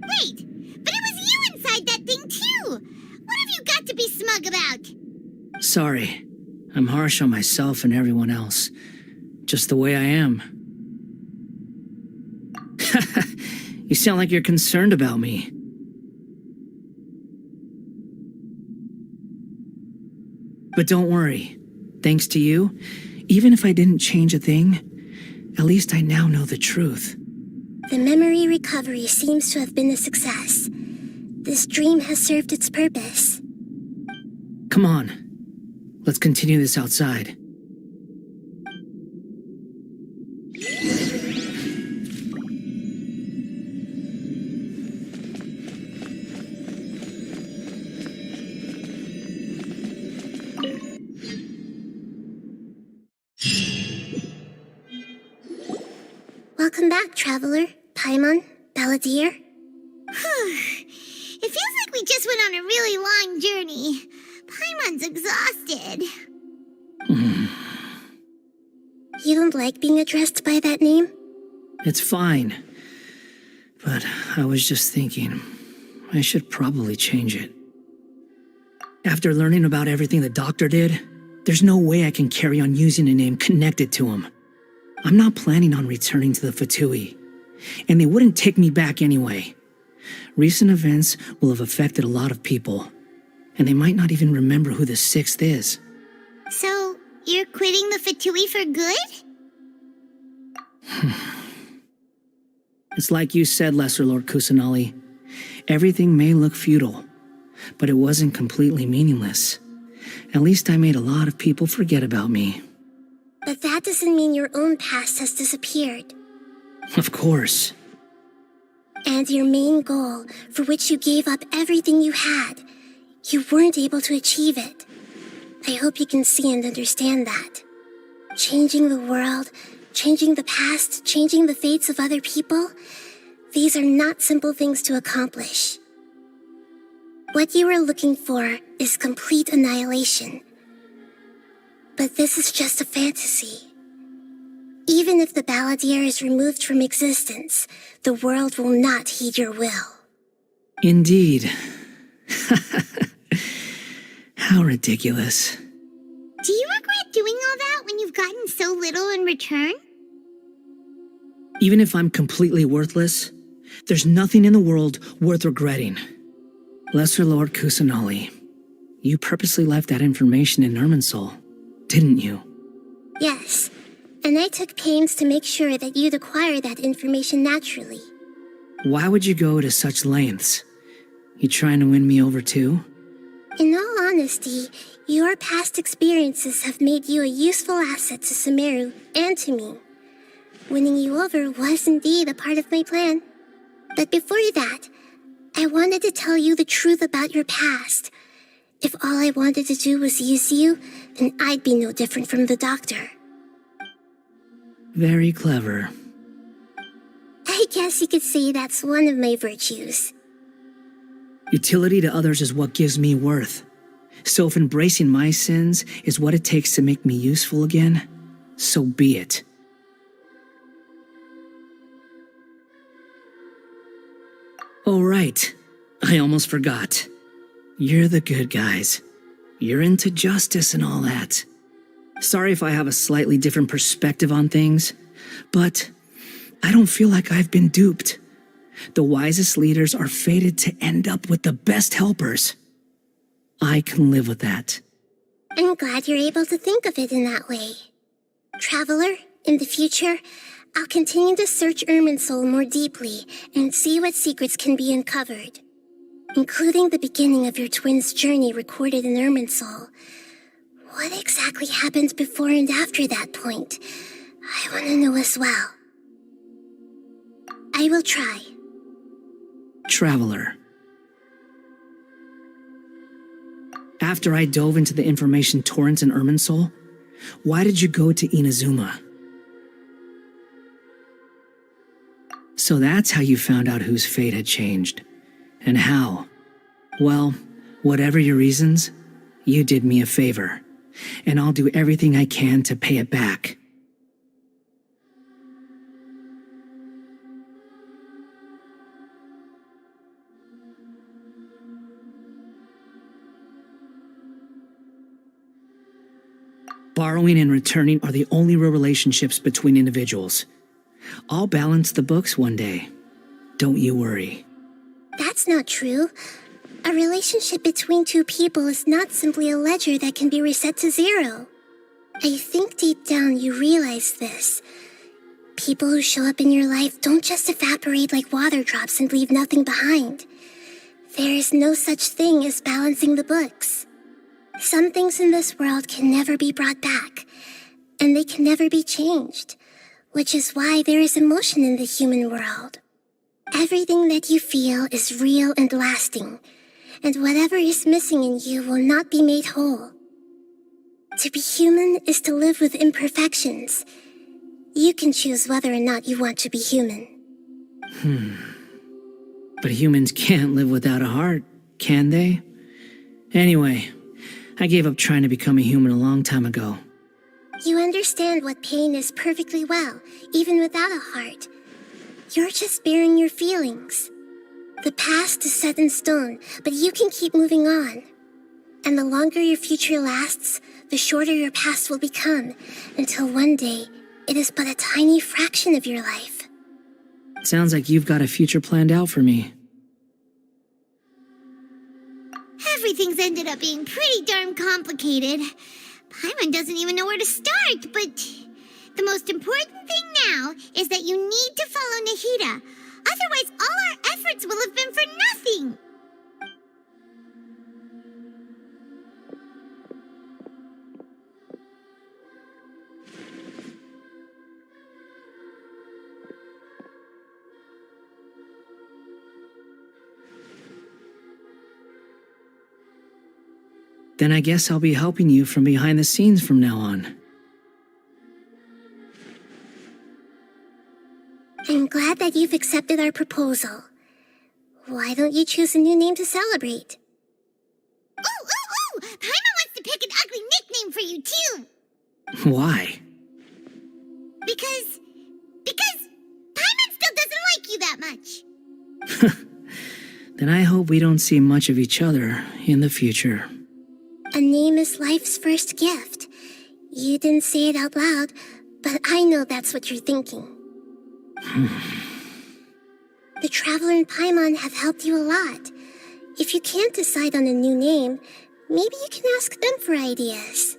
Wait, but it was you inside that thing too. What have you got to be smug about? Sorry. I'm harsh on myself and everyone else. Just the way I am. You sound like you're concerned about me. But don't worry. Thanks to you, even if I didn't change a thing, at least I now know the truth. The memory recovery seems to have been a success. This dream has served its purpose. Come on. Let's continue this outside. Welcome back, Traveler, Paimon, Balladeer. It feels like we just went on a really long journey. Paimon's exhausted. You don't like being addressed by that name? It's fine. But I was just thinking, I should probably change it. After learning about everything the doctor did, there's no way I can carry on using a name connected to him. I'm not planning on returning to the Fatui, and they wouldn't take me back anyway. Recent events will have affected a lot of people, and they might not even remember who the 6th is. So, you're quitting the Fatui for good? It's like you said, Lesser Lord Kusanali. Everything may look futile, but it wasn't completely meaningless. At least I made a lot of people forget about me. But that doesn't mean your own past has disappeared. Of course. And your main goal, for which you gave up everything you had, you weren't able to achieve it. I hope you can see and understand that. Changing the world, changing the past, changing the fates of other people, these are not simple things to accomplish. What you are looking for is complete annihilation. But this is just a fantasy. Even if the Balladeer is removed from existence, the world will not heed your will. Indeed. How ridiculous. Do you regret doing all that when you've gotten so little in return? Even if I'm completely worthless, there's nothing in the world worth regretting. Lesser Lord Kusanali, you purposely left that information in Irminsul, didn't you? Yes, and I took pains to make sure that you'd acquire that information naturally. Why would you go to such lengths? You trying to win me over too? In all honesty, your past experiences have made you a useful asset to Sumeru and to me. Winning you over was indeed a part of my plan. But before that, I wanted to tell you the truth about your past. If all I wanted to do was use you, then I'd be no different from the doctor. Very clever. I guess you could say that's one of my virtues. Utility to others is what gives me worth. So if embracing my sins is what it takes to make me useful again, so be it. Oh, right. I almost forgot. You're the good guys. You're into justice and all that. Sorry if I have a slightly different perspective on things, but I don't feel like I've been duped. The wisest leaders are fated to end up with the best helpers. I can live with that. I'm glad you're able to think of it in that way. Traveler, in the future, I'll continue to search Irminsul more deeply and see what secrets can be uncovered, including the beginning of your twins' journey recorded in Irminsul. What exactly happened before and after that point? I want to know as well. I will try. Traveler. After I dove into the information torrents in Irminsul, why did you go to Inazuma? So that's how you found out whose fate had changed. And how? Well, whatever your reasons, you did me a favor. And I'll do everything I can to pay it back. Borrowing and returning are the only real relationships between individuals. I'll balance the books one day. Don't you worry. That's not true. A relationship between two people is not simply a ledger that can be reset to zero. I think deep down you realize this. People who show up in your life don't just evaporate like water drops and leave nothing behind. There is no such thing as balancing the books. Some things in this world can never be brought back, and they can never be changed, which is why there is emotion in the human world. Everything that you feel is real and lasting, and whatever is missing in you will not be made whole. To be human is to live with imperfections. You can choose whether or not you want to be human. But humans can't live without a heart, can they? Anyway, I gave up trying to become a human a long time ago. You understand what pain is perfectly well, even without a heart. You're just bearing your feelings. The past is set in stone, but you can keep moving on. And the longer your future lasts, the shorter your past will become, until one day, it is but a tiny fraction of your life. Sounds like you've got a future planned out for me. Everything's ended up being pretty darn complicated. Paimon doesn't even know where to start, but the most important thing now is that you need to follow Nahida. Otherwise, all our efforts will have been for nothing. Then I guess I'll be helping you from behind the scenes from now on. I'm glad that you've accepted our proposal. Why don't you choose a new name to celebrate? Ooh! Paimon wants to pick an ugly nickname for you, too! Why? Because Paimon still doesn't like you that much. Then I hope we don't see much of each other in the future. A name is life's first gift. You didn't say it out loud, but I know that's what you're thinking. The Traveler and Paimon have helped you a lot. If you can't decide on a new name, maybe you can ask them for ideas.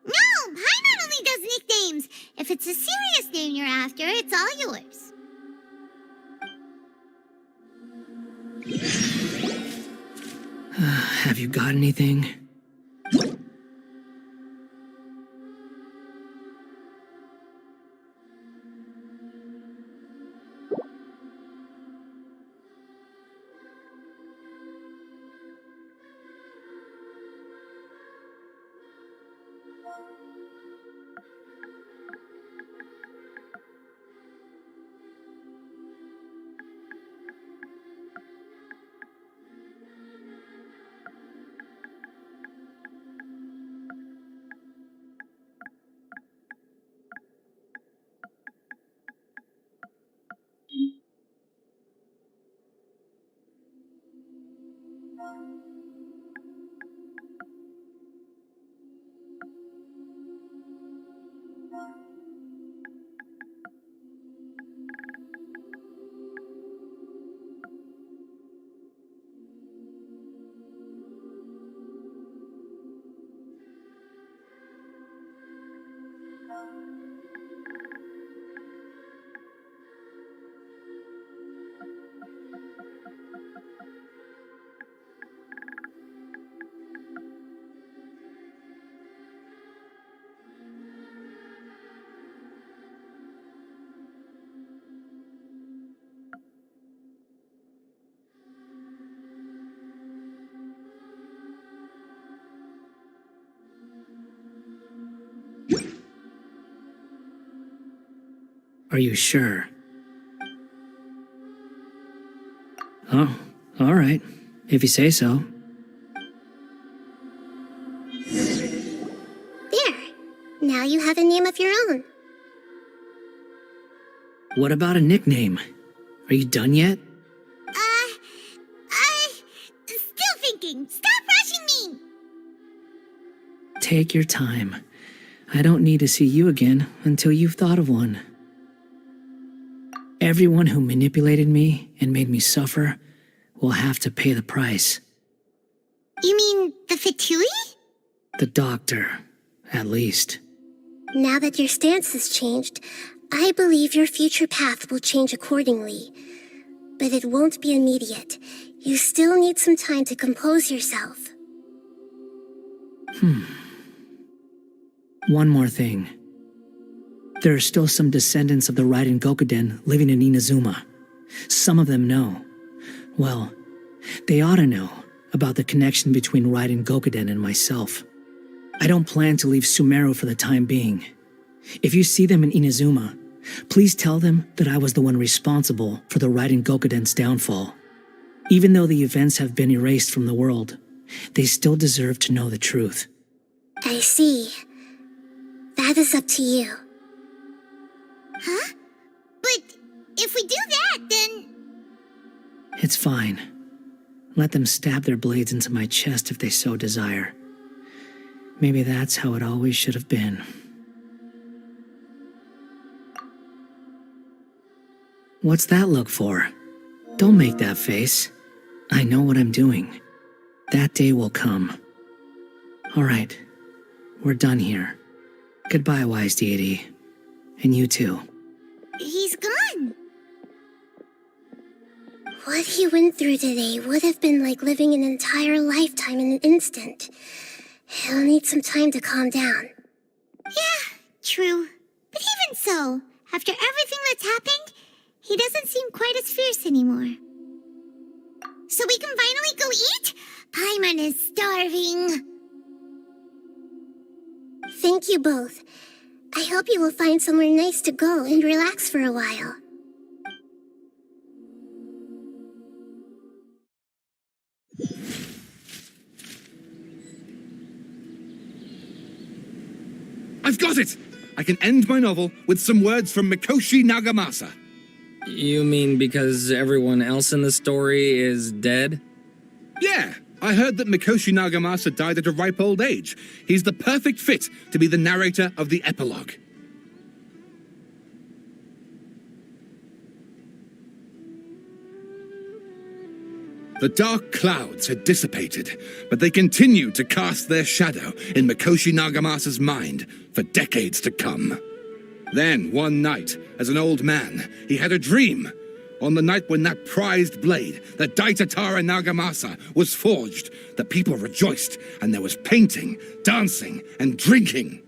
No, Paimon only does nicknames. If it's a serious name you're after, it's all yours. Have you got anything? Are you sure? Oh, all right. If you say so. There. Now you have a name of your own. What about a nickname? Are you done yet? Still thinking. Stop rushing me! Take your time. I don't need to see you again until you've thought of one. Everyone who manipulated me and made me suffer will have to pay the price. You mean the Fatui? The doctor, at least. Now that your stance has changed, I believe your future path will change accordingly. But it won't be immediate. You still need some time to compose yourself. One more thing. There are still some descendants of the Raiden Gokuden living in Inazuma. Some of them know. Well, they ought to know about the connection between Raiden Gokuden and myself. I don't plan to leave Sumeru for the time being. If you see them in Inazuma, please tell them that I was the one responsible for the Raiden Gokuden's downfall. Even though the events have been erased from the world, they still deserve to know the truth. I see. That is up to you. Huh? But if we do that, then... It's fine. Let them stab their blades into my chest if they so desire. Maybe that's how it always should have been. What's that look for? Don't make that face. I know what I'm doing. That day will come. All right. We're done here. Goodbye, wise deity. And you too. He's gone. What he went through today would have been like living an entire lifetime in an instant. He'll need some time to calm down. Yeah, true. But even so, after everything that's happened, He doesn't seem quite as fierce anymore. So we can finally go eat? Paimon is starving. Thank you both. I hope you will find somewhere nice to go and relax for a while. I've got it! I can end my novel with some words from Mikoshi Nagamasa. You mean because everyone else in the story is dead? Yeah, I heard that Mikoshi Nagamasa died at a ripe old age. He's the perfect fit to be the narrator of the epilogue. The dark clouds had dissipated, but they continued to cast their shadow in Mikoshi Nagamasa's mind for decades to come. Then, one night, as an old man, he had a dream. On the night when that prized blade, the Daitatara Nagamasa, was forged, the people rejoiced, and there was painting, dancing, and drinking.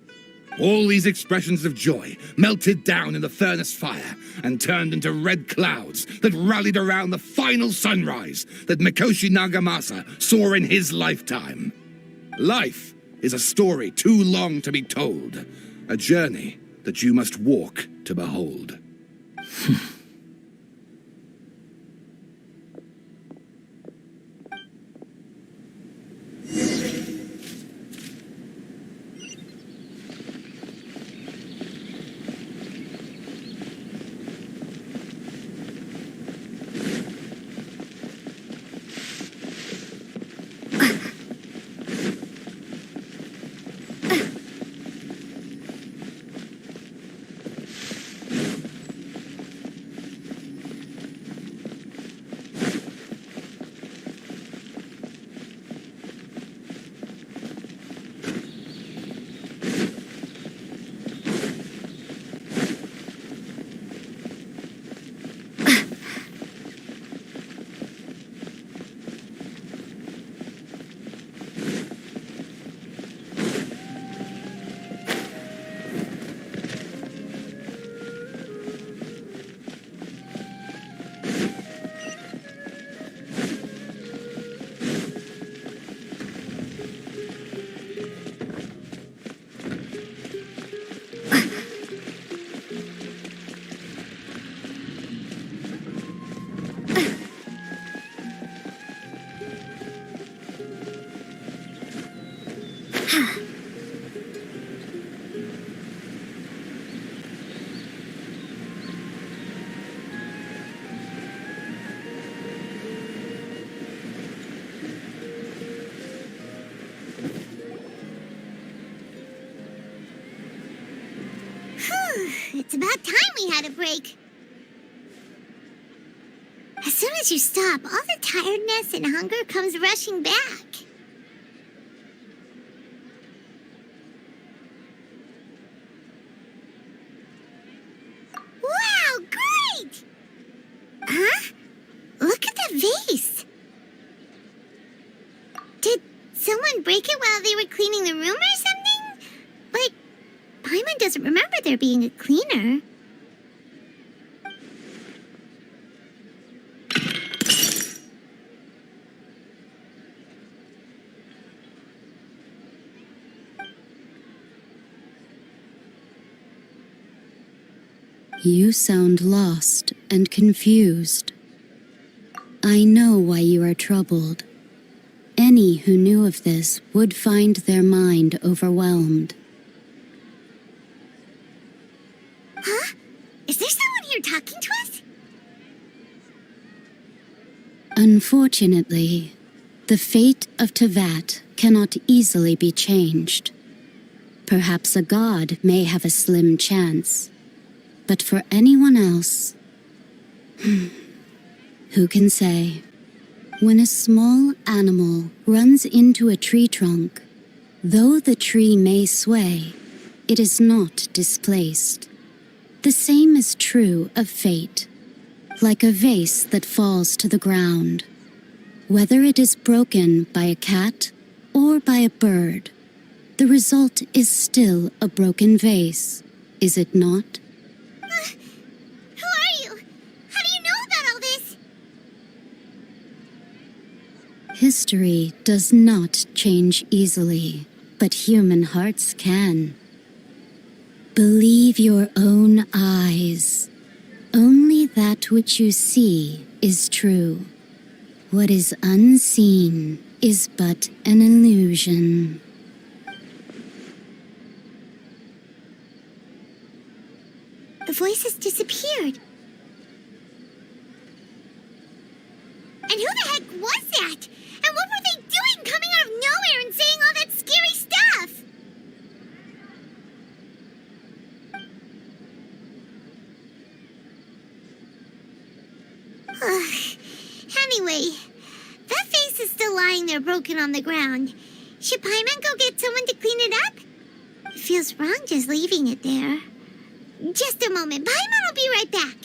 All these expressions of joy melted down in the furnace fire and turned into red clouds that rallied around the final sunrise that Mikoshi Nagamasa saw in his lifetime. Life is a story too long to be told, a journey that you must walk to behold. It's about time we had a break. As soon as you stop, all the tiredness and hunger comes rushing back. Wow, great! Huh? Look at the vase. Did someone break it while they were cleaning the room or something? Like, Paimon doesn't remember there being a cleaner. You sound lost and confused. I know why you are troubled. Any who knew of this would find their mind overwhelmed. Huh? Is there someone here talking to us? Unfortunately, the fate of Tevat cannot easily be changed. Perhaps a god may have a slim chance, but for anyone else, who can say? When a small animal runs into a tree trunk, though the tree may sway, it is not displaced. The same is true of fate, like a vase that falls to the ground. Whether it is broken by a cat or by a bird, the result is still a broken vase, is it not? Who are you? History does not change easily, but human hearts can. Believe your own eyes. Only that which you see is true. What is unseen is but an illusion. The voice has disappeared. And who the heck was that? And what were they doing coming out of nowhere and saying all that scary stuff? Anyway, that face is still lying there broken on the ground. Should Paimon go get someone to clean it up? It feels wrong just leaving it there. Just a moment. Paimon will be right back.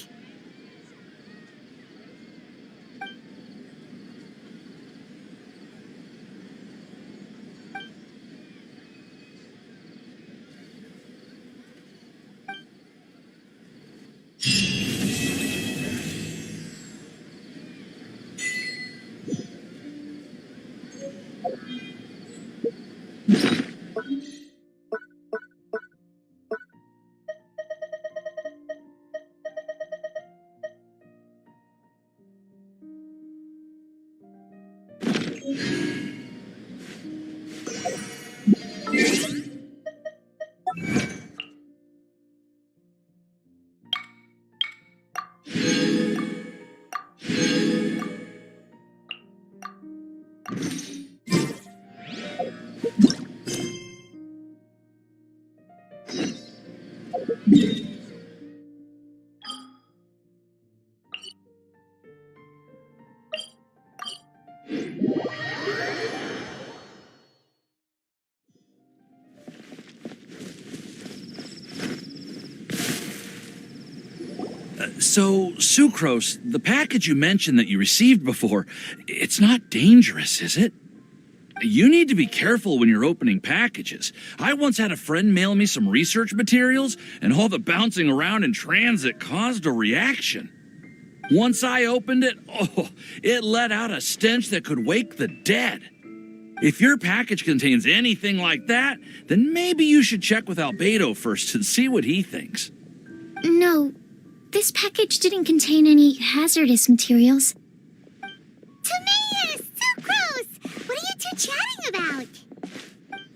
So, Sucrose, the package you mentioned that you received before, it's not dangerous, is it? You need to be careful when you're opening packages. I once had a friend mail me some research materials, and all the bouncing around in transit caused a reaction. Once I opened it, it let out a stench that could wake the dead. If your package contains anything like that, then maybe you should check with Albedo first and see what he thinks. No, this package didn't contain any hazardous materials. Timaeus! Sucrose! What are you two chatting about?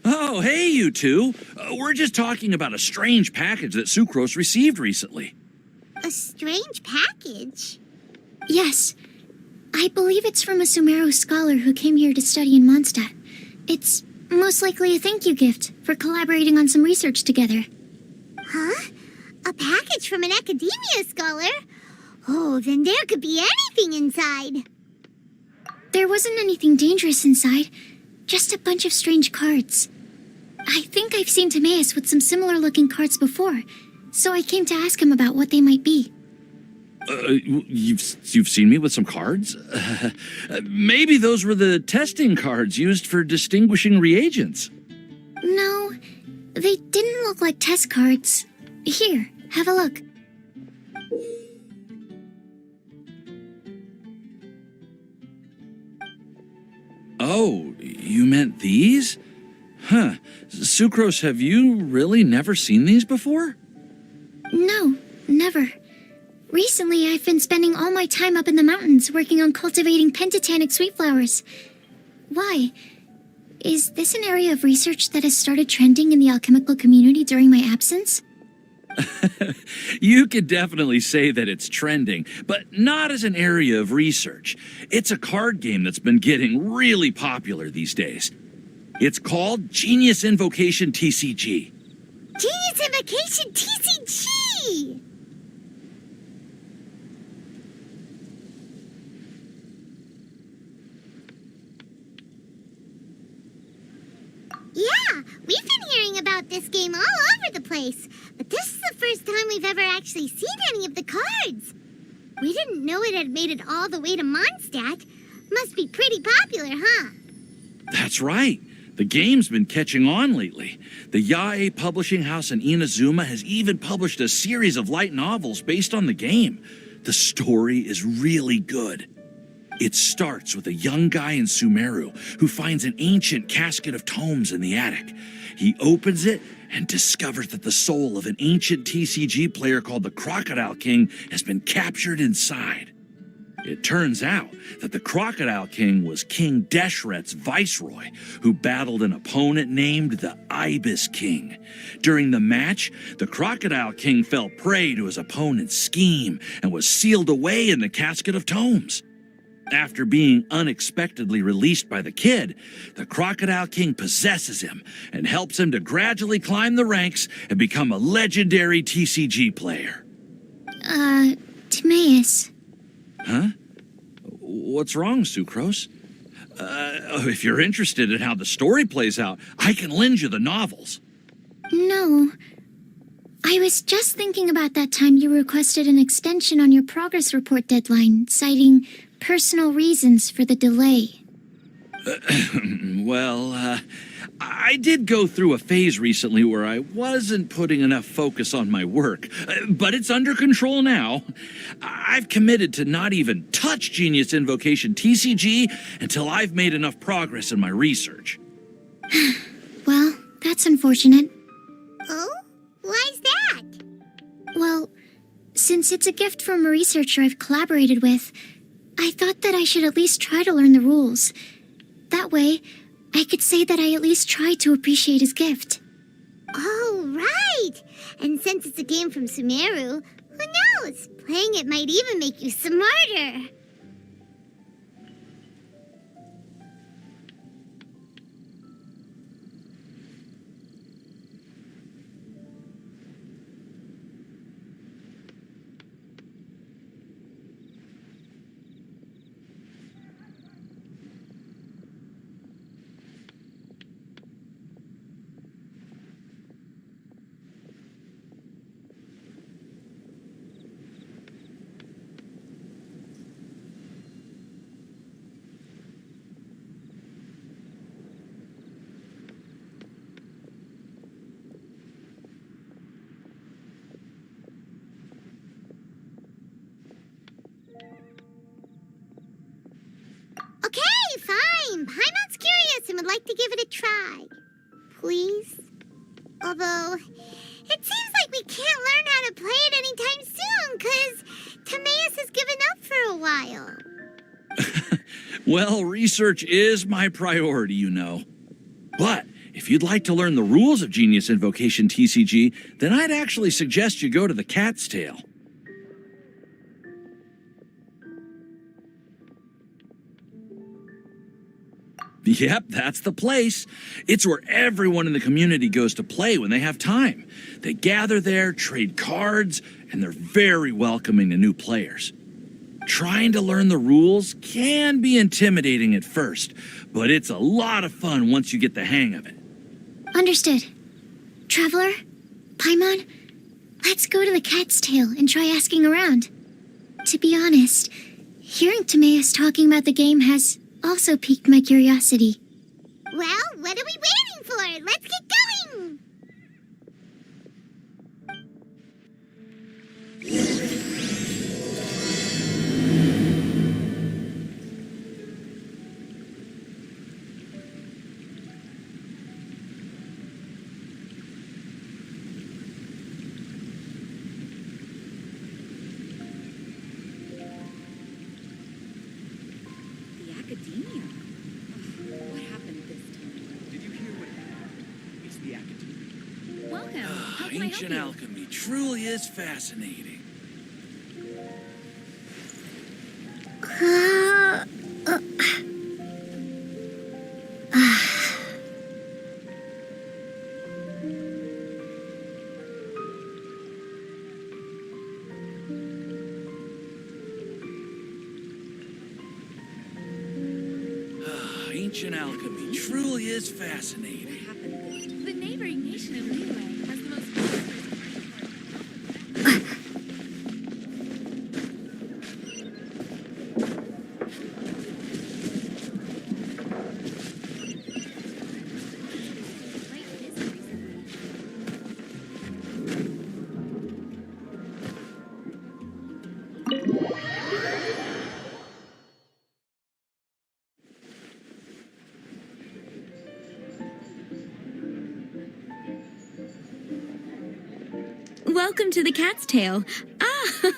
Oh, hey, you two. We're just talking about a strange package that Sucrose received recently. A strange package? Yes. I believe it's from a Sumeru scholar who came here to study in Mondstadt. It's most likely a thank you gift for collaborating on some research together. Huh? A package from an academia scholar? Oh, then there could be anything inside. There wasn't anything dangerous inside, just a bunch of strange cards. I think I've seen Timaeus with some similar looking cards before, so I came to ask him about what they might be. You've seen me with some cards? Maybe those were the testing cards used for distinguishing reagents. No, they didn't look like test cards. Here, have a look. Oh, you meant these? Huh. Sucrose, have you really never seen these before? No, never. Recently, I've been spending all my time up in the mountains working on cultivating pentatonic sweet flowers. Why? Is this an area of research that has started trending in the alchemical community during my absence? You could definitely say that it's trending, but not as an area of research. It's a card game that's been getting really popular these days. It's called Genius Invocation TCG. Genius Invocation TCG! Yeah, we've been hearing about this game all over the place, but this is the first time we've ever actually seen any of the cards. We didn't know it had made it all the way to Mondstadt. Must be pretty popular, huh? That's right. The game's been catching on lately. The Yae publishing house in Inazuma has even published a series of light novels based on the game. The story is really good. It starts with a young guy in Sumeru who finds an ancient casket of tomes in the attic. He opens it and discovers that the soul of an ancient TCG player called the Crocodile King has been captured inside. It turns out that the Crocodile King was King Deshret's viceroy, who battled an opponent named the Ibis King. During the match, the Crocodile King fell prey to his opponent's scheme and was sealed away in the casket of tomes. After being unexpectedly released by the kid, the Crocodile King possesses him and helps him to gradually climb the ranks and become a legendary TCG player. Timaeus. Huh? What's wrong, Sucrose? If you're interested in how the story plays out, I can lend you the novels. No. I was just thinking about that time you requested an extension on your progress report deadline, citing personal reasons for the delay. Well, I did go through a phase recently where I wasn't putting enough focus on my work, but it's under control now. I've committed to not even touch Genius Invocation TCG until I've made enough progress in my research. Well, that's unfortunate. Oh? Why's that? Well, since it's a gift from a researcher I've collaborated with, I thought that I should at least try to learn the rules. That way, I could say that I at least tried to appreciate his gift. Oh, right! And since it's a game from Sumeru, who knows? Playing it might even make you smarter. Okay, fine. Paimon's curious and would like to give it a try. Please? Although, it seems like we can't learn how to play it anytime soon, 'cause Timaeus has given up for a while. Well, research is my priority, you know. But if you'd like to learn the rules of Genius Invocation TCG, then I'd actually suggest you go to the Cat's Tail. Yep, that's the place. It's where everyone in the community goes to play when they have time. They gather there, trade cards, and they're very welcoming to new players. Trying to learn the rules can be intimidating at first, but it's a lot of fun once you get the hang of it. Understood. Traveler, Paimon, let's go to the Cat's Tail and try asking around. To be honest, hearing Timaeus talking about the game has also piqued my curiosity. Well, what are we waiting for? Let's get going! The academia. What happened this time? Did you hear what happened? It's the academia. Welcome. How can I help Ancient you? alchemy truly is fascinating. Ancient alchemy truly is fascinating. What happened? The neighboring nation of Liyue has the most Welcome to the Cat's Tail. Ah,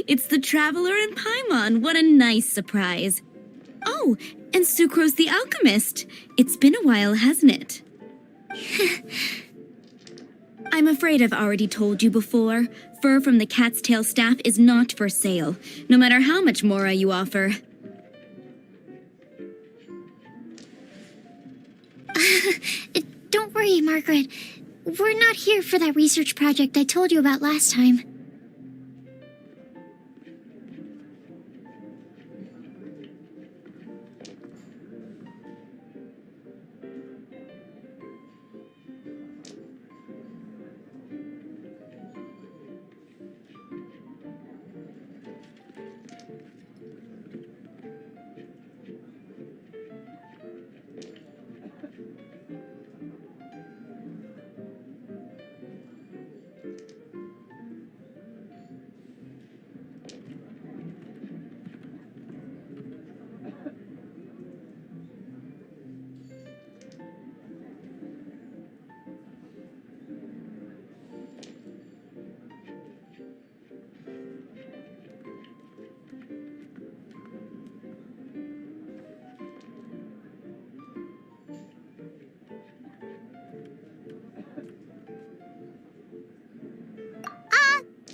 it's the Traveler and Paimon. What a nice surprise. Oh, and Sucrose the Alchemist. It's been a while, hasn't it? I'm afraid I've already told you before. Fur from the Cat's Tail staff is not for sale, no matter how much Mora you offer. Don't worry, Margaret. We're not here for that research project I told you about last time.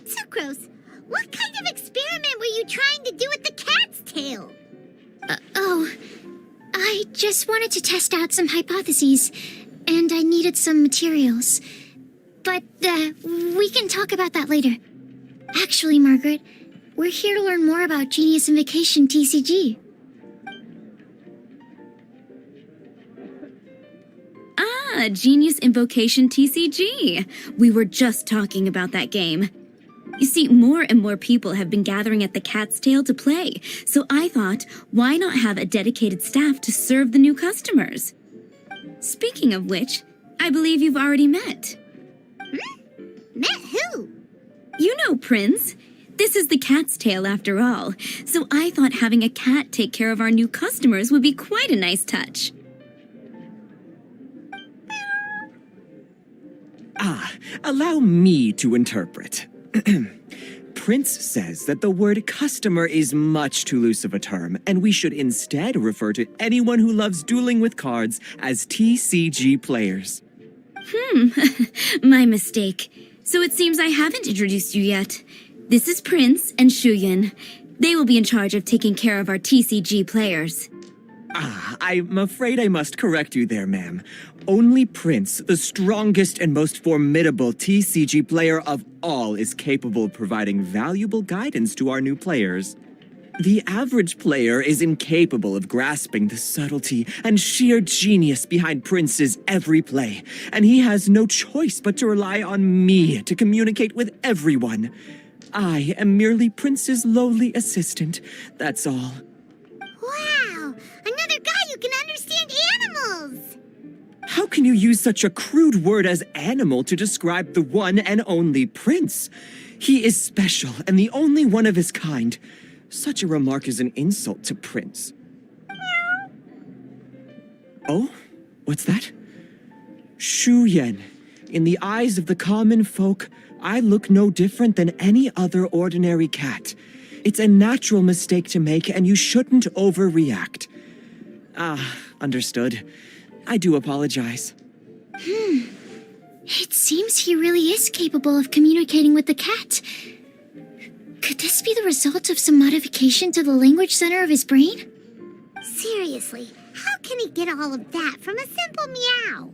Sucrose, what kind of experiment were you trying to do with the cat's tail? I just wanted to test out some hypotheses, and I needed some materials. But, we can talk about that later. Actually, Margaret, we're here to learn more about Genius Invocation TCG. Ah, Genius Invocation TCG. We were just talking about that game. You see, more and more people have been gathering at the Cat's Tail to play, so I thought, why not have a dedicated staff to serve the new customers? Speaking of which, I believe you've already met. Met who? You know Prince. This is the Cat's Tail after all, so I thought having a cat take care of our new customers would be quite a nice touch. Allow me to interpret. Prince says that the word customer is much too loose of a term, and we should instead refer to anyone who loves dueling with cards as TCG players. My mistake. So it seems I haven't introduced you yet. This is Prince and Shuyan. They will be in charge of taking care of our TCG players. I'm afraid I must correct you there, ma'am. Only Prince, the strongest and most formidable TCG player of all, is capable of providing valuable guidance to our new players. The average player is incapable of grasping the subtlety and sheer genius behind Prince's every play, and he has no choice but to rely on me to communicate with everyone. I am merely Prince's lowly assistant, that's all. Wow! Another guy who can understand animals! How can you use such a crude word as animal to describe the one and only Prince? He is special and the only one of his kind. Such a remark is an insult to Prince. Oh? What's that? Shuyan. In the eyes of the common folk, I look no different than any other ordinary cat. It's a natural mistake to make, and you shouldn't overreact. Understood. I do apologize. It seems he really is capable of communicating with the cat. Could this be the result of some modification to the language center of his brain? Seriously, how can he get all of that from a simple meow?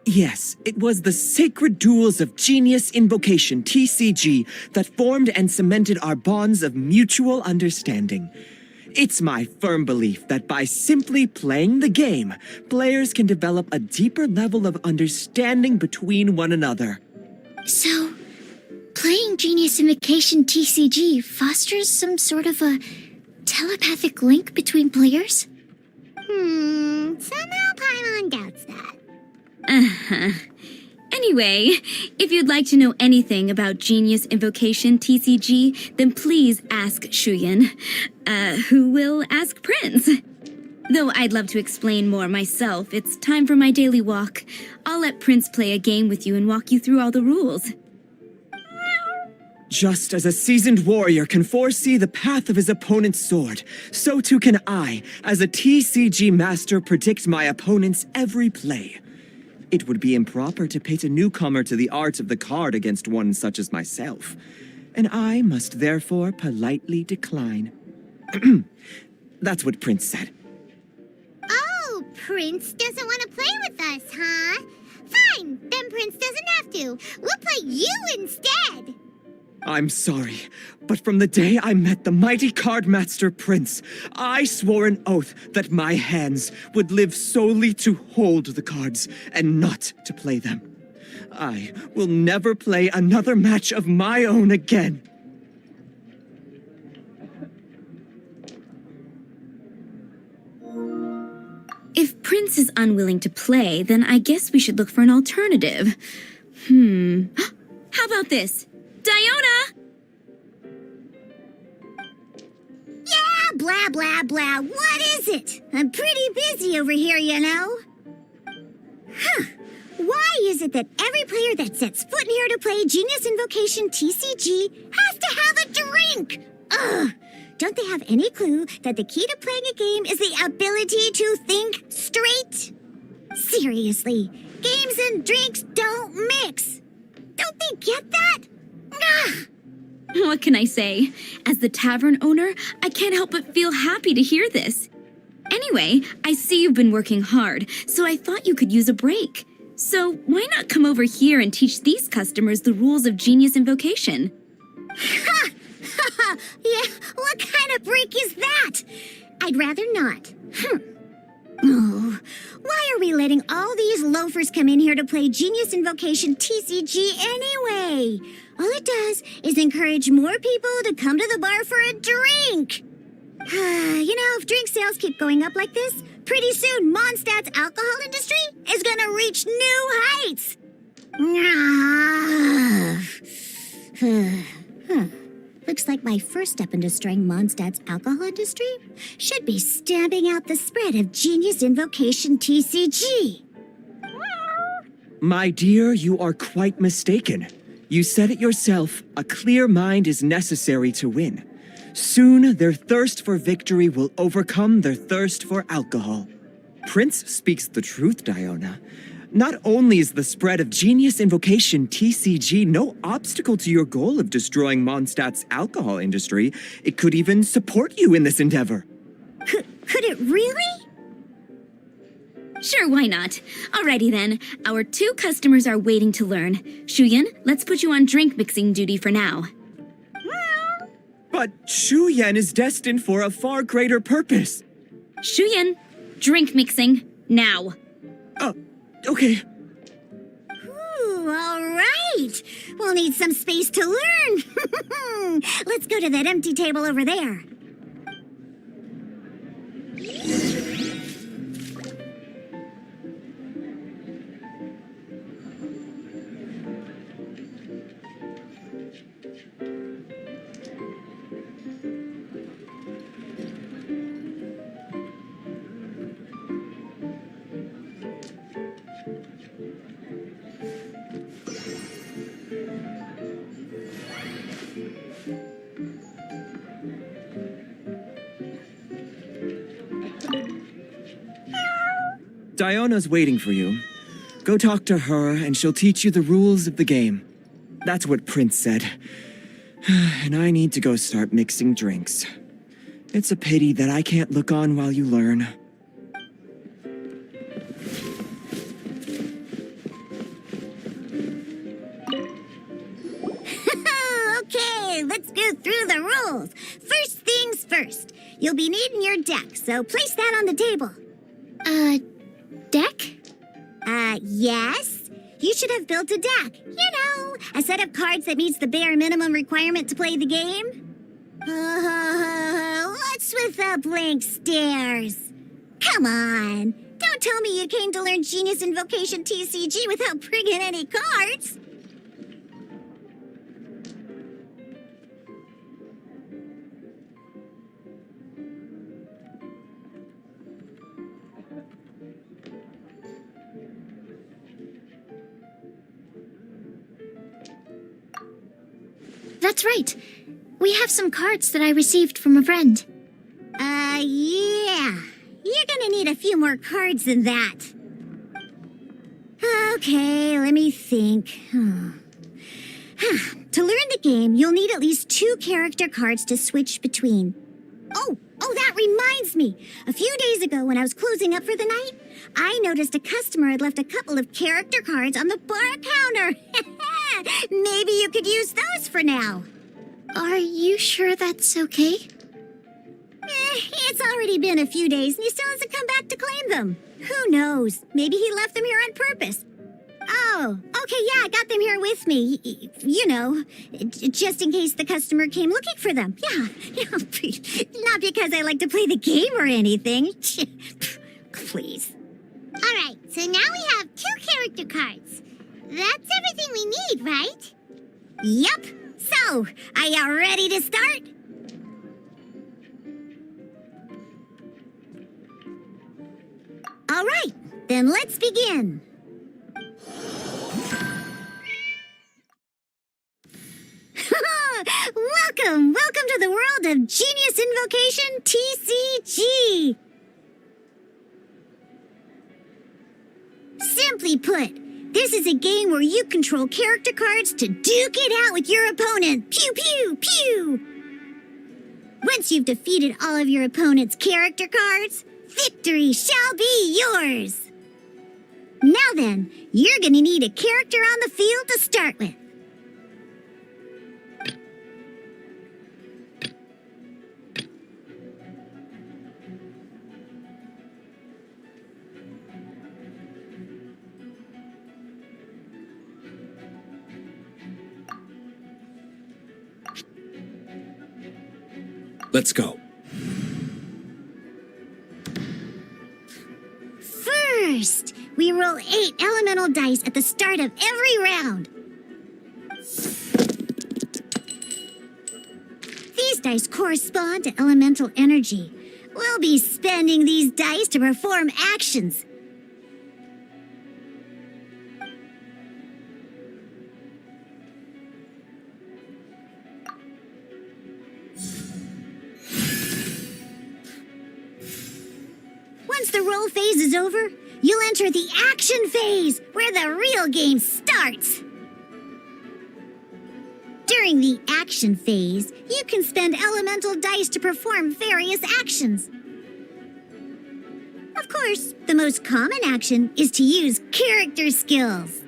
Yes, it was the sacred duels of Genius Invocation, TCG, that formed and cemented our bonds of mutual understanding. It's my firm belief that by simply playing the game, players can develop a deeper level of understanding between one another. So, playing Genius Invocation TCG fosters some sort of a telepathic link between players? Somehow Paimon doubts that. Anyway, if you'd like to know anything about Genius Invocation TCG, then please ask Shuyan, who will ask Prince. Though I'd love to explain more myself, it's time for my daily walk. I'll let Prince play a game with you and walk you through all the rules. Just as a seasoned warrior can foresee the path of his opponent's sword, so too can I, as a TCG master, predict my opponent's every play. It would be improper to pit a newcomer to the art of the card against one such as myself, and I must therefore politely decline. That's what Prince said. Oh, Prince doesn't want to play with us, huh? Fine, then Prince doesn't have to. We'll play you instead. I'm sorry, but from the day I met the mighty cardmaster Prince, I swore an oath that my hands would live solely to hold the cards and not to play them. I will never play another match of my own again. If Prince is unwilling to play, then I guess we should look for an alternative. How about this? Diona! Yeah, blah, blah, blah. What is it? I'm pretty busy over here, you know. Why is it that every player that sets foot in here to play Genius Invocation TCG has to have a drink? Ugh! Don't they have any clue that the key to playing a game is the ability to think straight? Seriously, games and drinks don't mix. Don't they get that? Ugh. What can I say? As the tavern owner, I can't help but feel happy to hear this. Anyway, I see you've been working hard, so I thought you could use a break. So why not come over here and teach these customers the rules of Genius Invocation? Ha! Ha! Yeah, what kind of break is that? I'd rather not. Oh, why are we letting all these loafers come in here to play Genius Invocation TCG anyway? All it does is encourage more people to come to the bar for a drink. You know, if drink sales keep going up like this, pretty soon Mondstadt's alcohol industry is gonna reach new heights. Looks like my first step in destroying Mondstadt's alcohol industry should be stamping out the spread of Genius Invocation TCG. My dear, you are quite mistaken. You said it yourself, a clear mind is necessary to win. Soon, their thirst for victory will overcome their thirst for alcohol. Prince speaks the truth, Diona. Not only is the spread of Genius Invocation TCG no obstacle to your goal of destroying Mondstadt's alcohol industry, it could even support you in this endeavor. Could it really? Sure, why not? Alrighty then, our 2 customers are waiting to learn. Shuyan, let's put you on drink mixing duty for now. But Shuyan is destined for a far greater purpose. Shuyan, drink mixing, now. Okay. Ooh, all right. We'll need some space to learn. Let's go to that empty table over there. Diona's waiting for you. Go talk to her, and she'll teach you the rules of the game. That's what Prince said. And I need to go start mixing drinks. It's a pity that I can't look on while you learn. Okay, let's go through the rules. First things first. You'll be needing your deck, so place that on the table. Deck? Yes. You should have built a deck. You know, a set of cards that meets the bare minimum requirement to play the game. What's with the blank stares? Come on. Don't Don't tell me you came to learn Genius Invocation TCG without bringing any cards. That's right. We have some cards that I received from a friend. Yeah. You're gonna need a few more cards than that. Okay, let me think. To learn the game, you'll need at least 2 character cards to switch between. Oh, that reminds me. A few days ago when I was closing up for the night, I noticed a customer had left a couple of character cards on the bar counter. Maybe you could use those for now. Are you sure that's okay? It's already been a few days and he still hasn't come back to claim them. Who knows? Maybe he left them here on purpose. Oh, okay, yeah, I got them here with me. You know, just in case the customer came looking for them. Yeah, not because I like to play the game or anything. Please. All right, so now we have 2 character cards. That's everything we need, right? Yep. So, are you ready to start? All right, then let's begin. Welcome to the world of Genius Invocation TCG. Simply put, this is a game where you control character cards to duke it out with your opponent. Pew, pew, pew. Once you've defeated all of your opponent's character cards, victory shall be yours. Now then, you're gonna need a character on the field to start with. Let's go. First, we roll 8 elemental dice at the start of every round. These dice correspond to elemental energy. We'll be spending these dice to perform actions. Once the roll phase is over, you'll enter the action phase, where the real game starts. During the action phase, you can spend elemental dice to perform various actions. Of course, the most common action is to use character skills.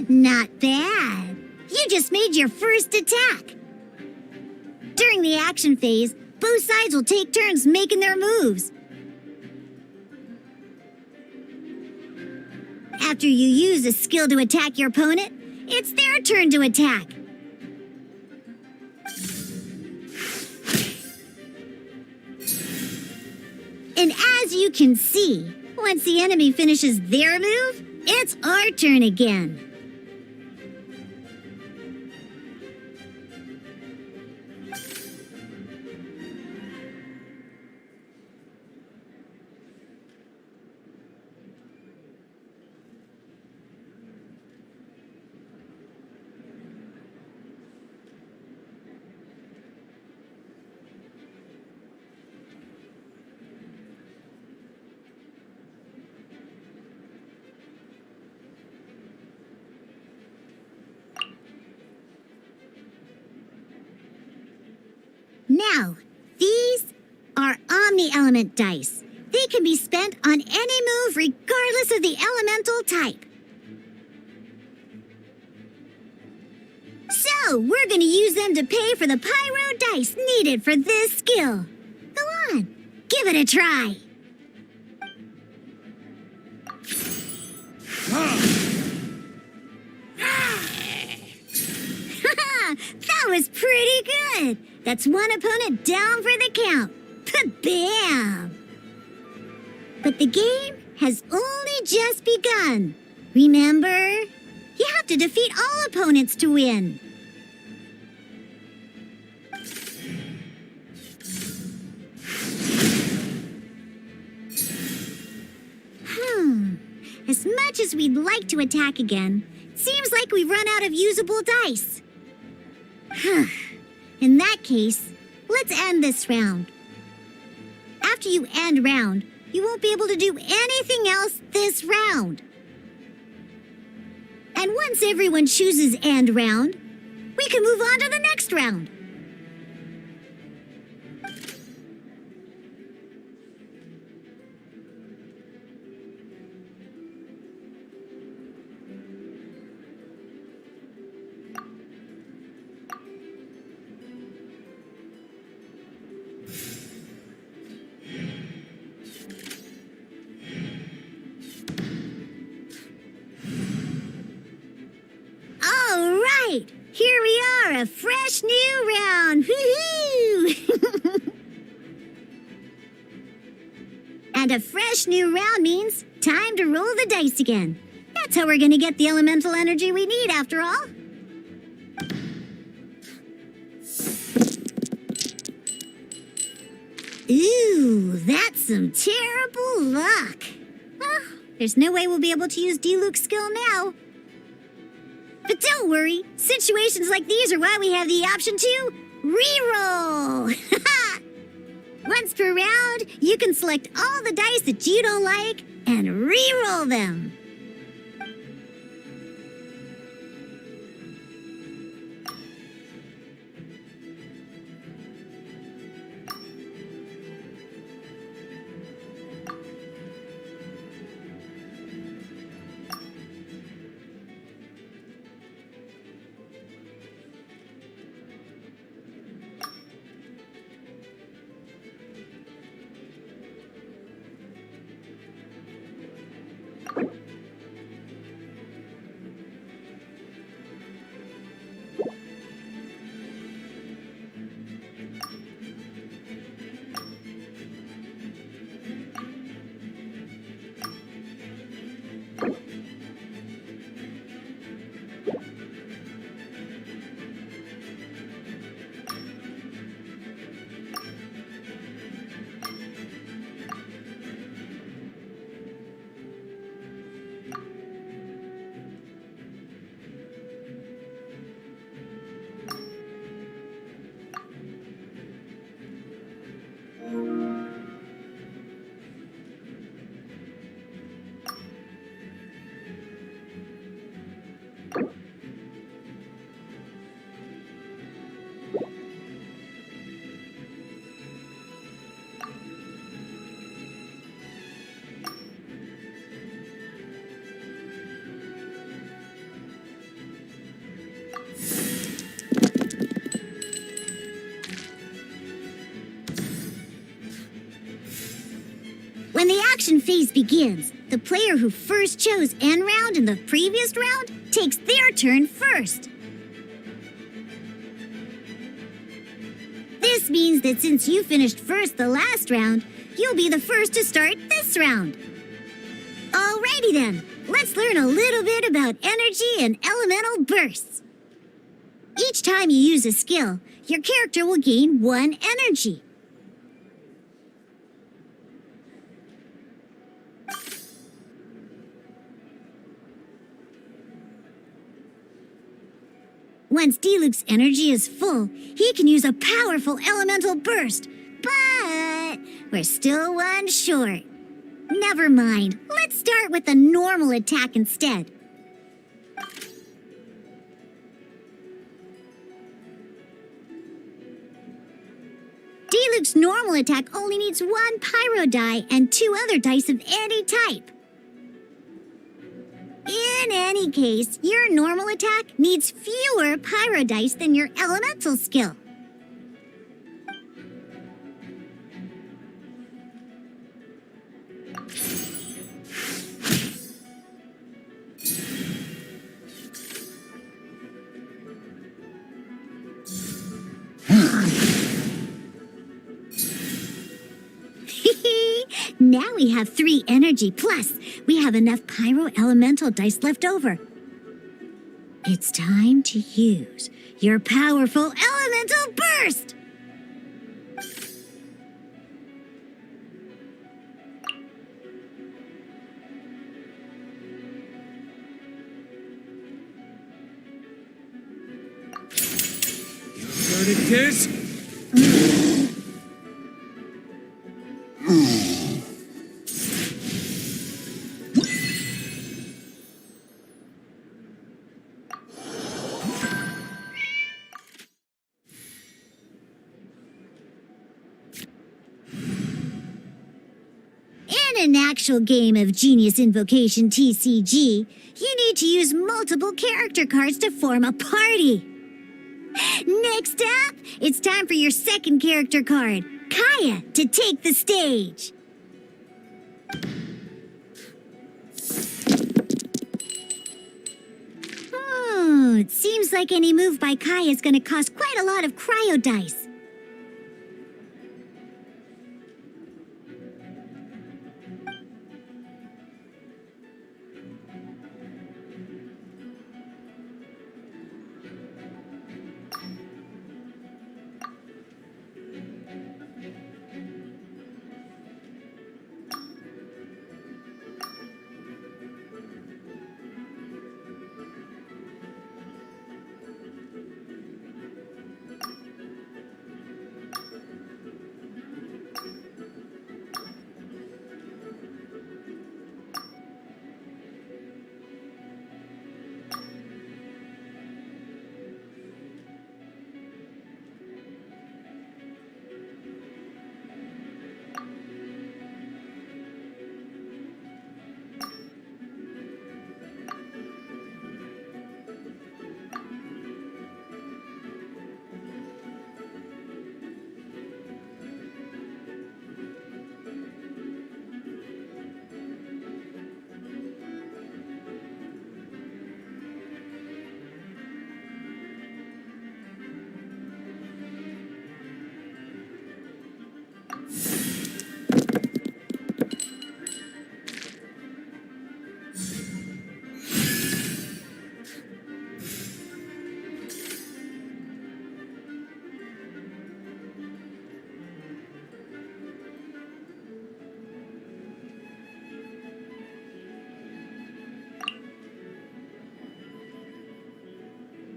Not bad. You just made your first attack. During the action phase, both sides will take turns making their moves. After you use a skill to attack your opponent, it's their turn to attack. And as you can see, once the enemy finishes their move, it's our turn again. Now, these are Omni-Element dice. They can be spent on any move regardless of the elemental type. So, we're gonna use them to pay for the pyro dice needed for this skill. Go on, give it a try. That was pretty good. That's one opponent down for the count. Bam! But the game has only just begun. Remember? You have to defeat all opponents to win. As much as we'd like to attack again, it seems like we've run out of usable dice. In that case, let's end this round. After you end round, you won't be able to do anything else this round. And once everyone chooses end round, we can move on to the next round. Here we are, a fresh new round. Woohoo! And a fresh new round means time to roll the dice again. That's how we're gonna get the elemental energy we need, after all. Ooh, that's some terrible luck. Well, there's no way we'll be able to use D-Luke's skill now. But don't worry, situations like these are why we have the option to reroll. Once per round, you can select all the dice that you don't like and reroll them. When the action phase begins, the player who first chose end round in the previous round takes their turn first. This means that since you finished first the last round, you'll be the first to start this round. Alrighty then, let's learn a little bit about energy and elemental bursts. Each time you use a skill, your character will gain 1 energy. Once D-Luke's energy is full, he can use a powerful elemental burst. But we're still 1 short. Never mind. Let's start with a normal attack instead. Diluc's normal attack only needs 1 pyro die and 2 other dice of any type. In any case, your normal attack needs fewer pyro dice than your elemental skill. Now we have 3 energy, plus we have enough pyro elemental dice left over. It's time to use your powerful elemental burst! Verdict is... In an actual game of Genius Invocation TCG, you need to use multiple character cards to form a party. Next up, it's time for your second character card, Kaya, to take the stage. It seems like any move by Kaya is going to cost quite a lot of cryo dice.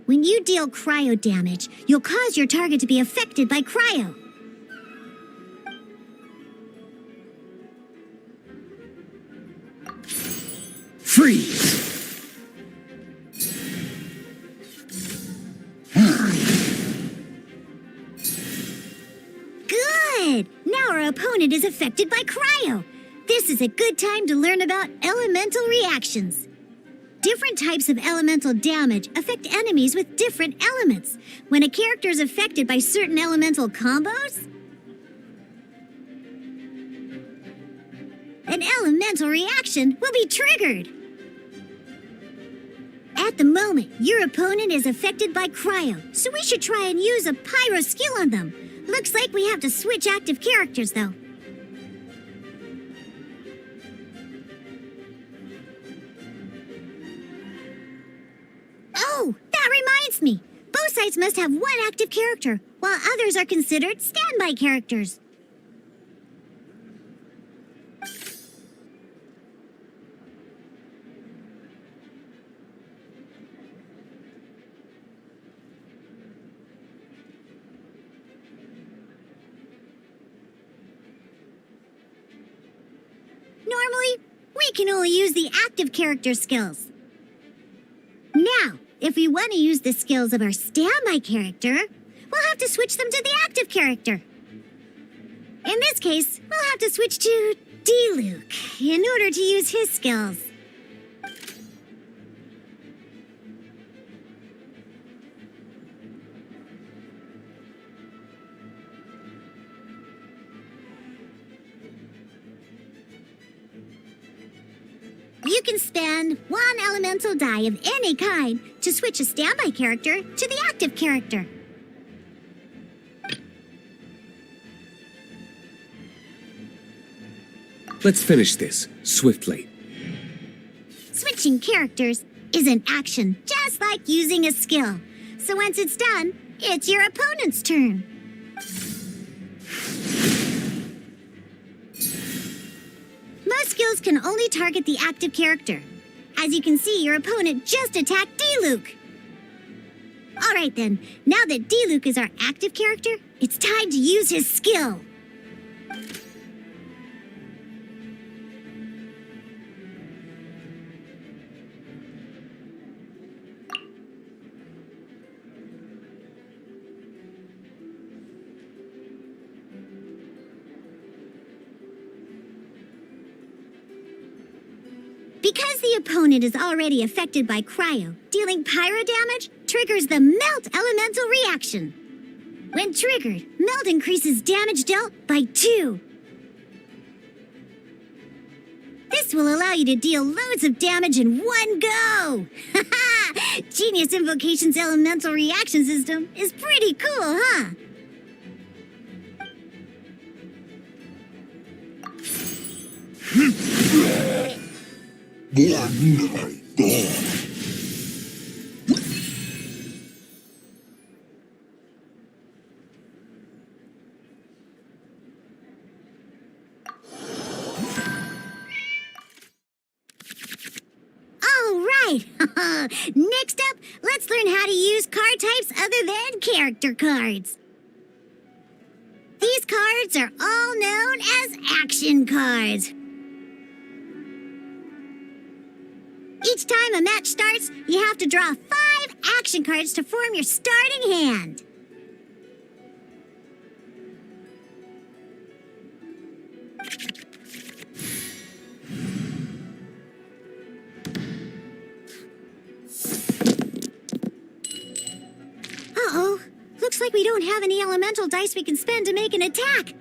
When you deal cryo damage, you'll cause your target to be affected by cryo. Freeze! Good! Now our opponent is affected by cryo. This is a good time to learn about elemental reactions. Different types of elemental damage affect enemies with different elements. When a character is affected by certain elemental combos, an elemental reaction will be triggered. At the moment, your opponent is affected by cryo, so we should try and use a pyro skill on them. Looks like we have to switch active characters, though. Oh, that reminds me. Both sides must have 1 active character, while others are considered standby characters. Normally, we can only use the active character skills. Now, if we want to use the skills of our standby character, we'll have to switch them to the active character. In this case, we'll have to switch to D-Luke in order to use his skills. You can spend one elemental die of any kind to switch a standby character to the active character. Let's finish this, swiftly. Switching characters is an action, just like using a skill. So once it's done, it's your opponent's turn. Most skills can only target the active character. As you can see, your opponent just attacked D-Luke. Alright then, now that D-Luke is our active character, it's time to use his skill. Because the opponent is already affected by cryo, dealing pyro damage triggers the Melt Elemental reaction. When triggered, Melt increases damage dealt by 2. This will allow you to deal loads of damage in one go! Haha! Genius Invocation's elemental reaction system is pretty cool, huh? Alright! Next up, let's learn how to use card types other than character cards. These cards are all known as action cards. Each time a match starts, you have to draw 5 action cards to form your starting hand. Uh-oh. Looks like we don't have any elemental dice we can spend to make an attack.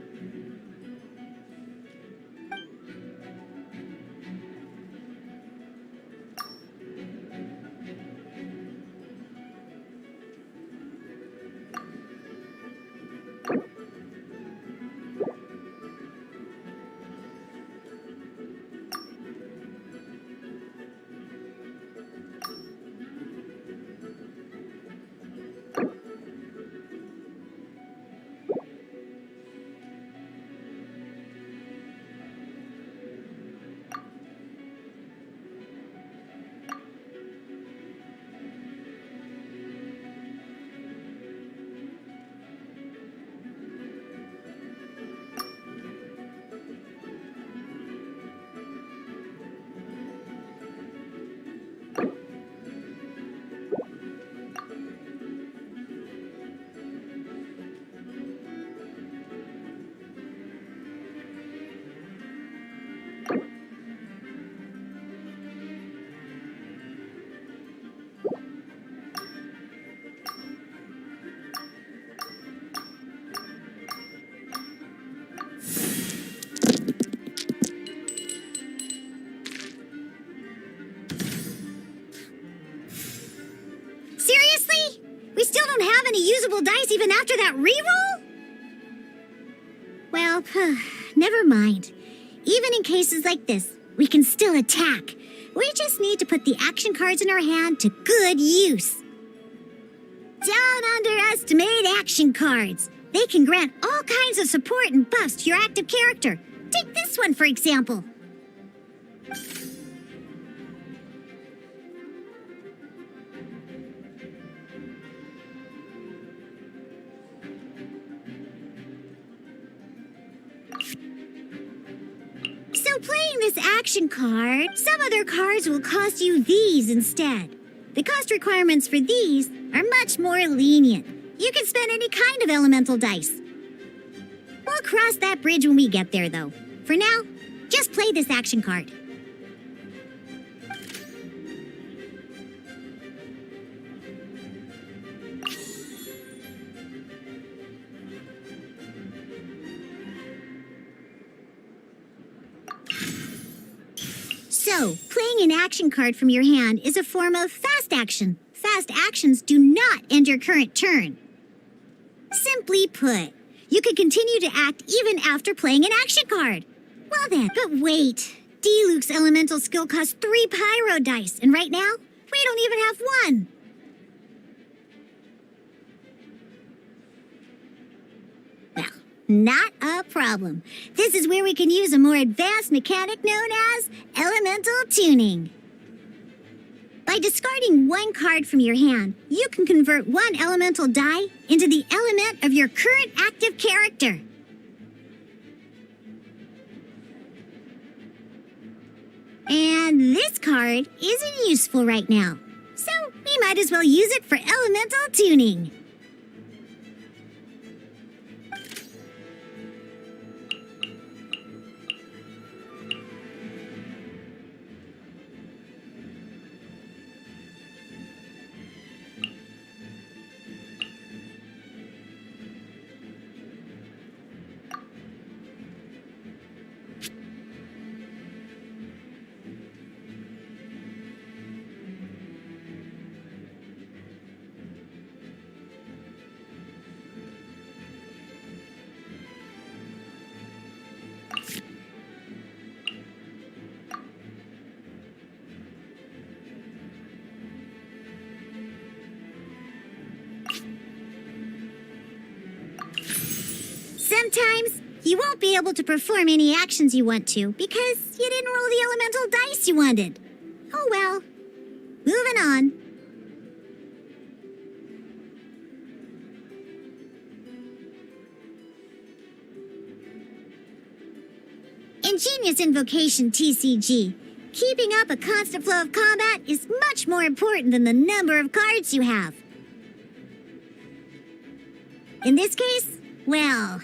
Seriously? We still don't have any usable dice even after that reroll? Well, never mind. Even in cases like this, we can still attack. We just need to put the action cards in our hand to good use. Don't underestimate action cards. They can grant all kinds of support and buffs to your active character. Take this one, for example. So playing this action card, some other cards will cost you these instead. The cost requirements for these are much more lenient. You can spend any kind of elemental dice. Or We'll cross that bridge when we get there, though. For now, just play this action card. So, playing an action card from your hand is a form of fast action. Fast actions do not end your current turn. Simply put, you can continue to act even after playing an action card. Well then, but wait. D-Luke's elemental skill costs 3 pyro dice, and right now, we don't even have 1. Well, not a problem. This is where we can use a more advanced mechanic known as elemental tuning. By discarding 1 card from your hand, you can convert 1 elemental die into the element of your current active character. And this card isn't useful right now, so we might as well use it for elemental tuning. Sometimes you won't be able to perform any actions you want to because you didn't roll the elemental dice you wanted. Oh well. Moving on. Ingenious Invocation TCG. Keeping up a constant flow of combat is much more important than the number of cards you have. In this case, well,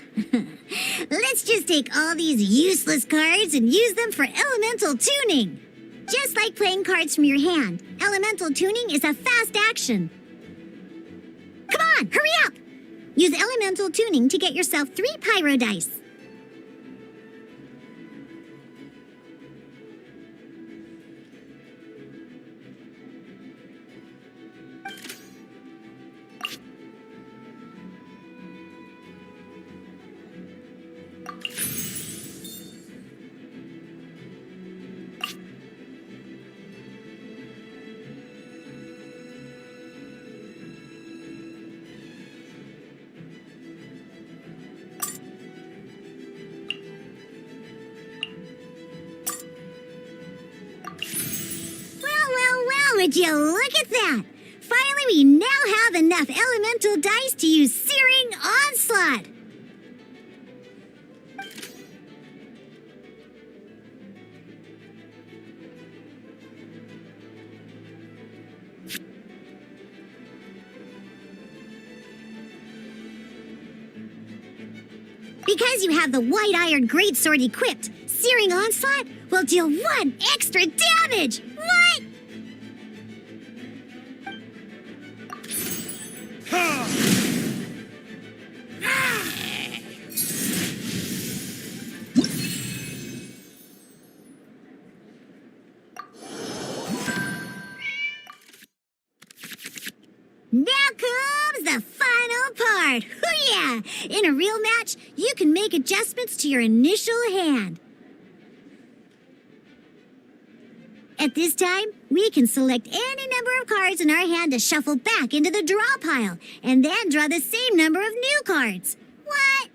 let's just take all these useless cards and use them for elemental tuning. Just like playing cards from your hand, elemental tuning is a fast action. Come on, hurry up! Use elemental tuning to get yourself 3 pyro dice. Would you look at that? Finally, we now have enough elemental dice to use Searing Onslaught. Because you have the White Iron Greatsword equipped, Searing Onslaught will deal 1 extra damage! What? Now comes the final part. Hoo-yeah! In a real match, you can make adjustments to your initial hand. At this time, we can select any number of cards in our hand to shuffle back into the draw pile, and then draw the same number of new cards. What?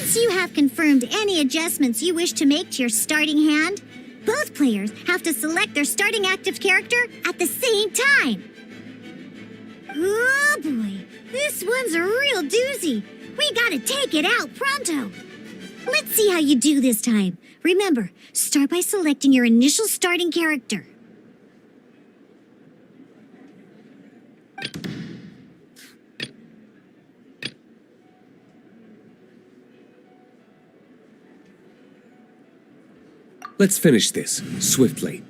Once you have confirmed any adjustments you wish to make to your starting hand, both players have to select their starting active character at the same time. Oh boy, this one's a real doozy. We gotta take it out pronto. Let's see how you do this time. Remember, start by selecting your initial starting character. Let's finish this, swiftly.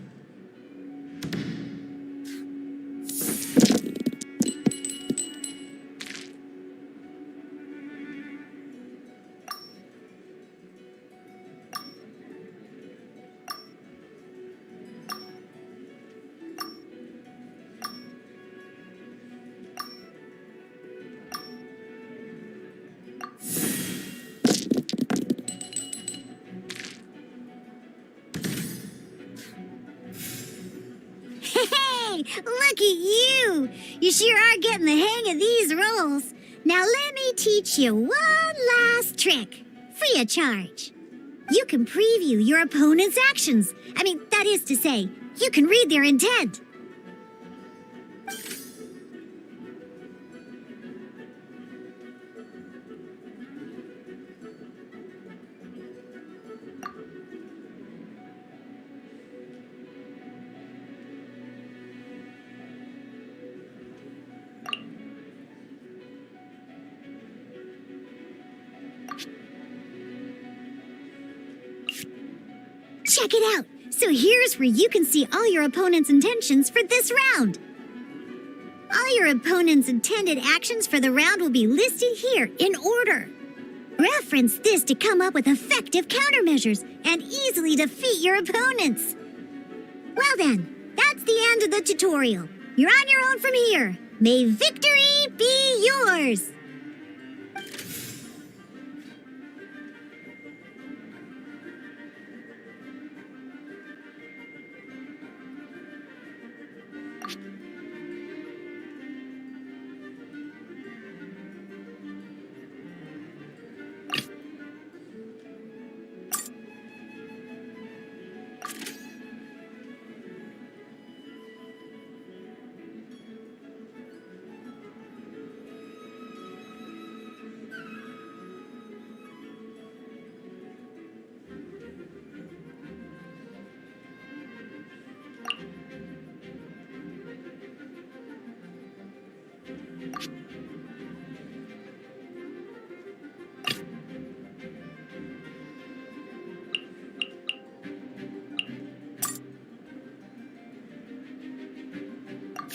Hey, look at you! You sure are getting the hang of these rolls. Now let me teach you one last trick, free of charge. You can preview your opponent's actions. I mean, that is to say, you can read their intent. Check it out! So here's where you can see all your opponent's intentions for this round. All your opponent's intended actions for the round will be listed here in order. Reference this to come up with effective countermeasures and easily defeat your opponents. Well then, that's the end of the tutorial. You're on your own from here. May victory be yours!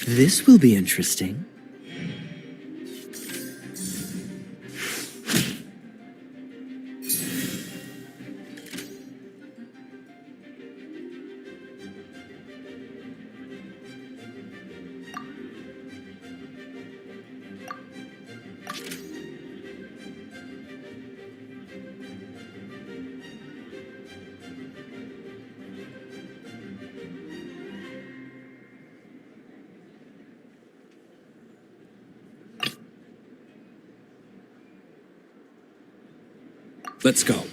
This will be interesting. Let's go.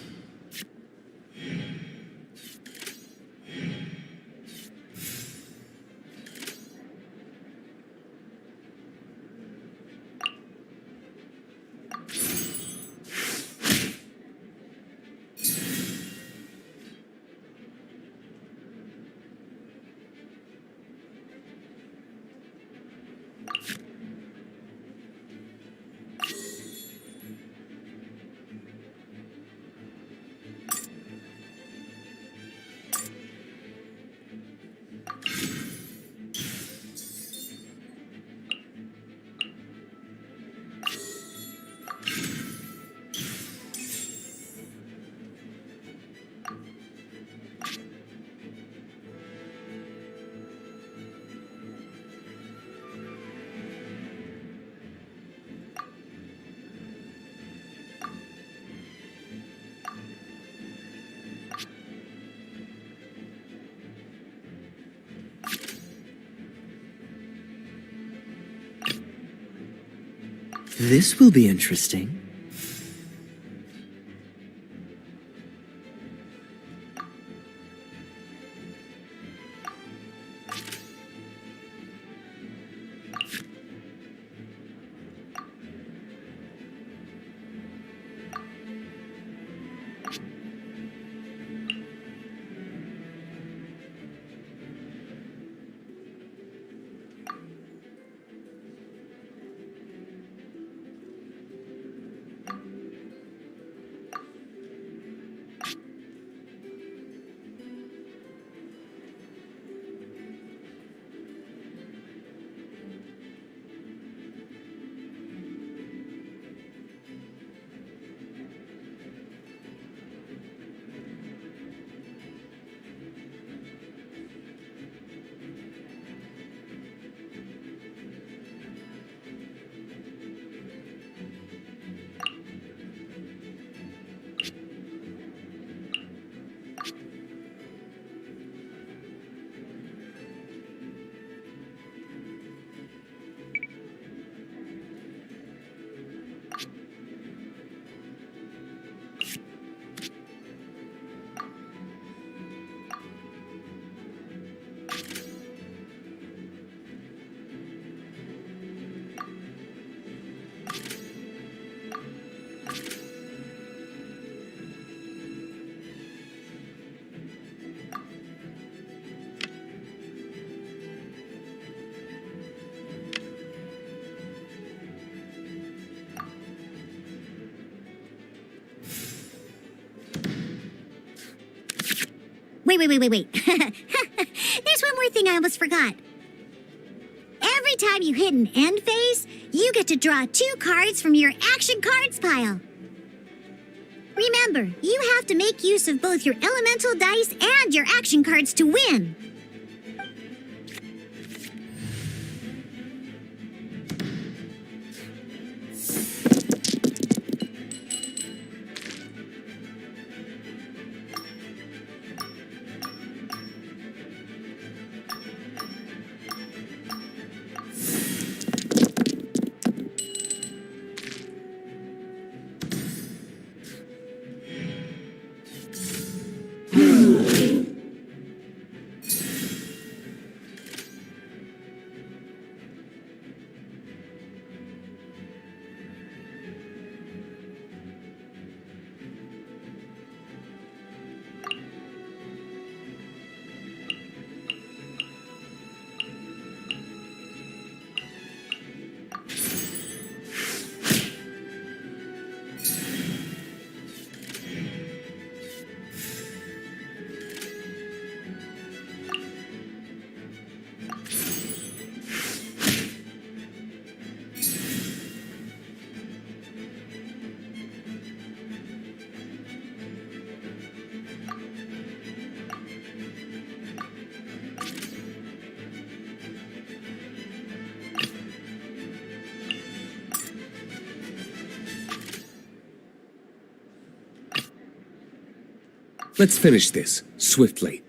This will be interesting. Wait. There's one more thing I almost forgot. Every time you hit an end phase, you get to draw 2 cards from your action cards pile. Remember, you have to make use of both your elemental dice and your action cards to win. Let's finish this, swiftly.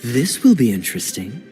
This will be interesting.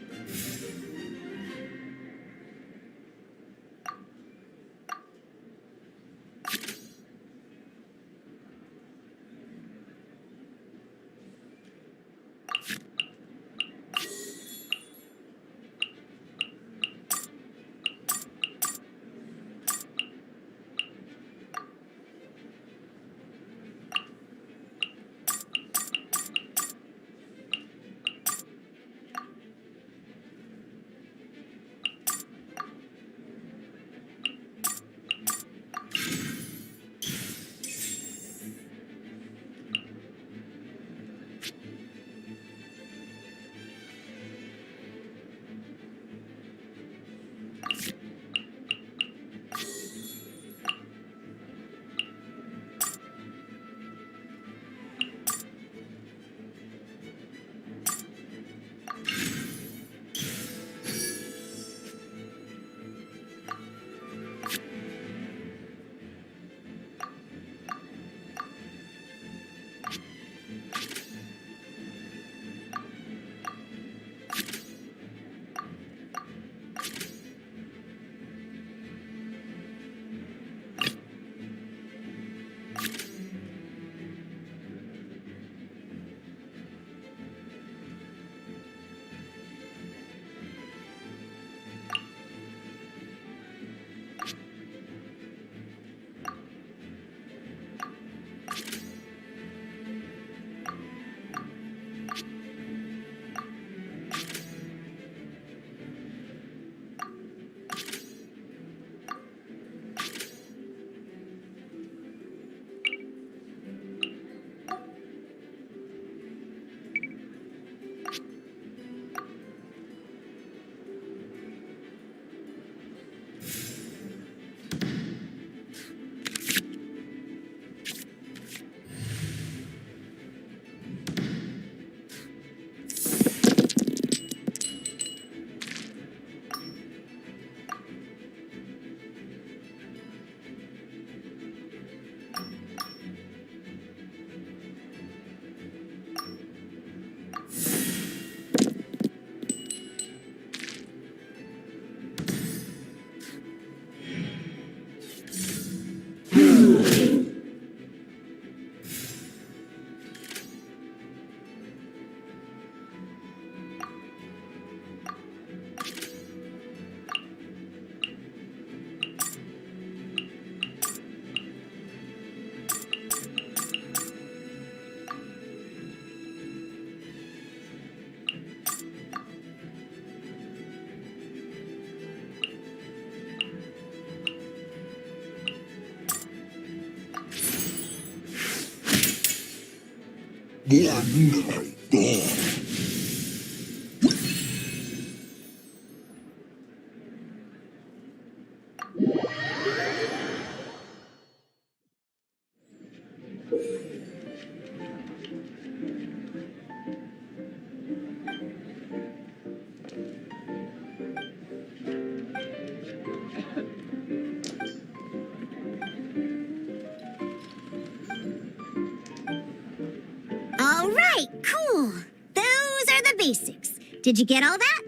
All right, cool. Those are the basics. Did you get all that?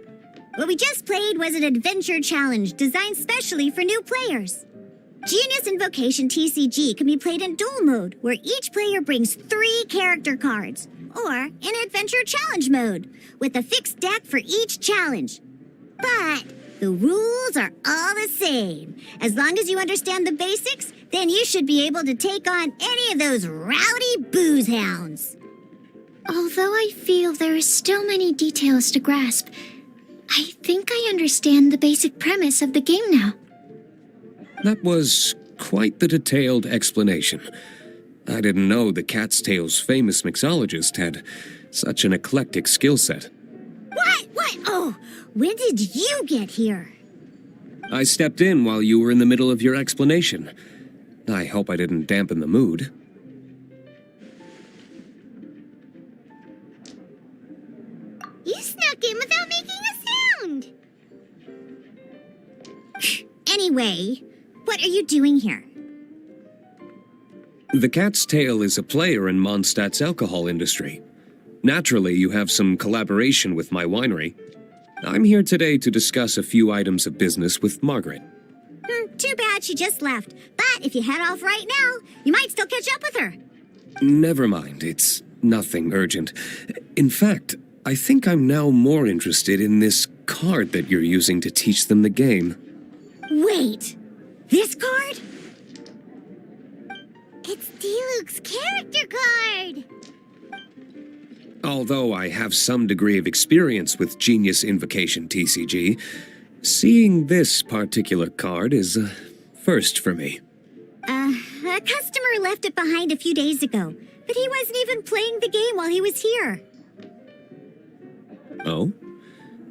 What we just played was an adventure challenge designed specially for new players. Genius Invocation TCG can be played in duel mode, where each player brings 3 character cards, or in adventure challenge mode, with a fixed deck for each challenge. But the rules are all the same. As long as you understand the basics, then you should be able to take on any of those rowdy booze hounds. Although I feel there are still many details to grasp, I think I understand the basic premise of the game now. That was quite the detailed explanation. I didn't know the Cat's Tail's famous mixologist had such an eclectic skill set. What? Oh, when did you get here? I stepped in while you were in the middle of your explanation. I hope I didn't dampen the mood. You snuck in without making a sound. Anyway, what are you doing here? The Cat's Tail is a player in Mondstadt's alcohol industry. Naturally, you have some collaboration with my winery. I'm here today to discuss a few items of business with Margaret. Too bad she just left. But if you head off right now, you might still catch up with her. Never mind, it's nothing urgent. In fact, I think I'm now more interested in this card that you're using to teach them the game. Wait, this card? It's Diluc's character card! Although I have some degree of experience with Genius Invocation TCG, seeing this particular card is a first for me. A customer left it behind a few days ago, but he wasn't even playing the game while he was here. Oh?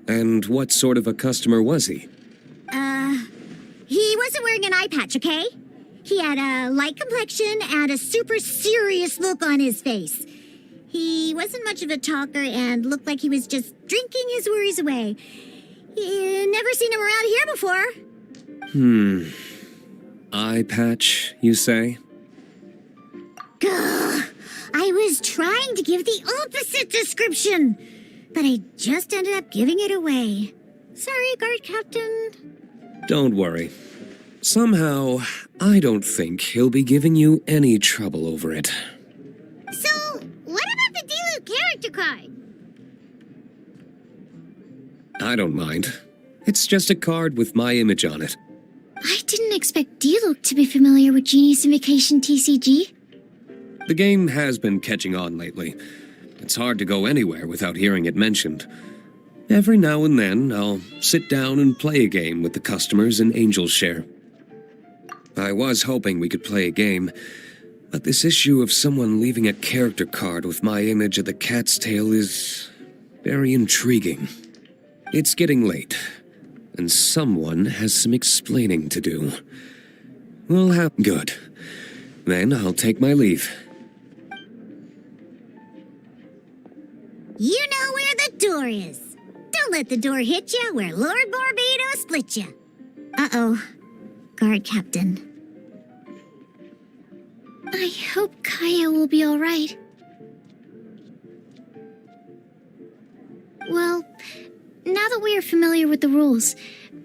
And what sort of a customer was he? He wasn't wearing an eye patch, okay? He had a light complexion and a super serious look on his face. He wasn't much of a talker and looked like he was just drinking his worries away. Never seen him around here before. Eye patch, you say? Gah! I was trying to give the opposite description, but I just ended up giving it away. Sorry, guard captain. Don't worry. Somehow, I don't think he'll be giving you any trouble over it. So, what about the Diluc character card? I don't mind. It's just a card with my image on it. I didn't expect Diluc to be familiar with Genius Invocation TCG. The game has been catching on lately. It's hard to go anywhere without hearing it mentioned. Every now and then, I'll sit down and play a game with the customers in Angel's Share. I was hoping we could play a game, but this issue of someone leaving a character card with my image at the Cat's Tail is very intriguing. It's getting late, and someone has some explaining to do. We'll have... Good. Then I'll take my leave. You know where the door is. Don't let the door hit you where Lord Barbados split you. Uh-oh. Guard captain. I hope Kaya will be all right. Well, now that we are familiar with the rules,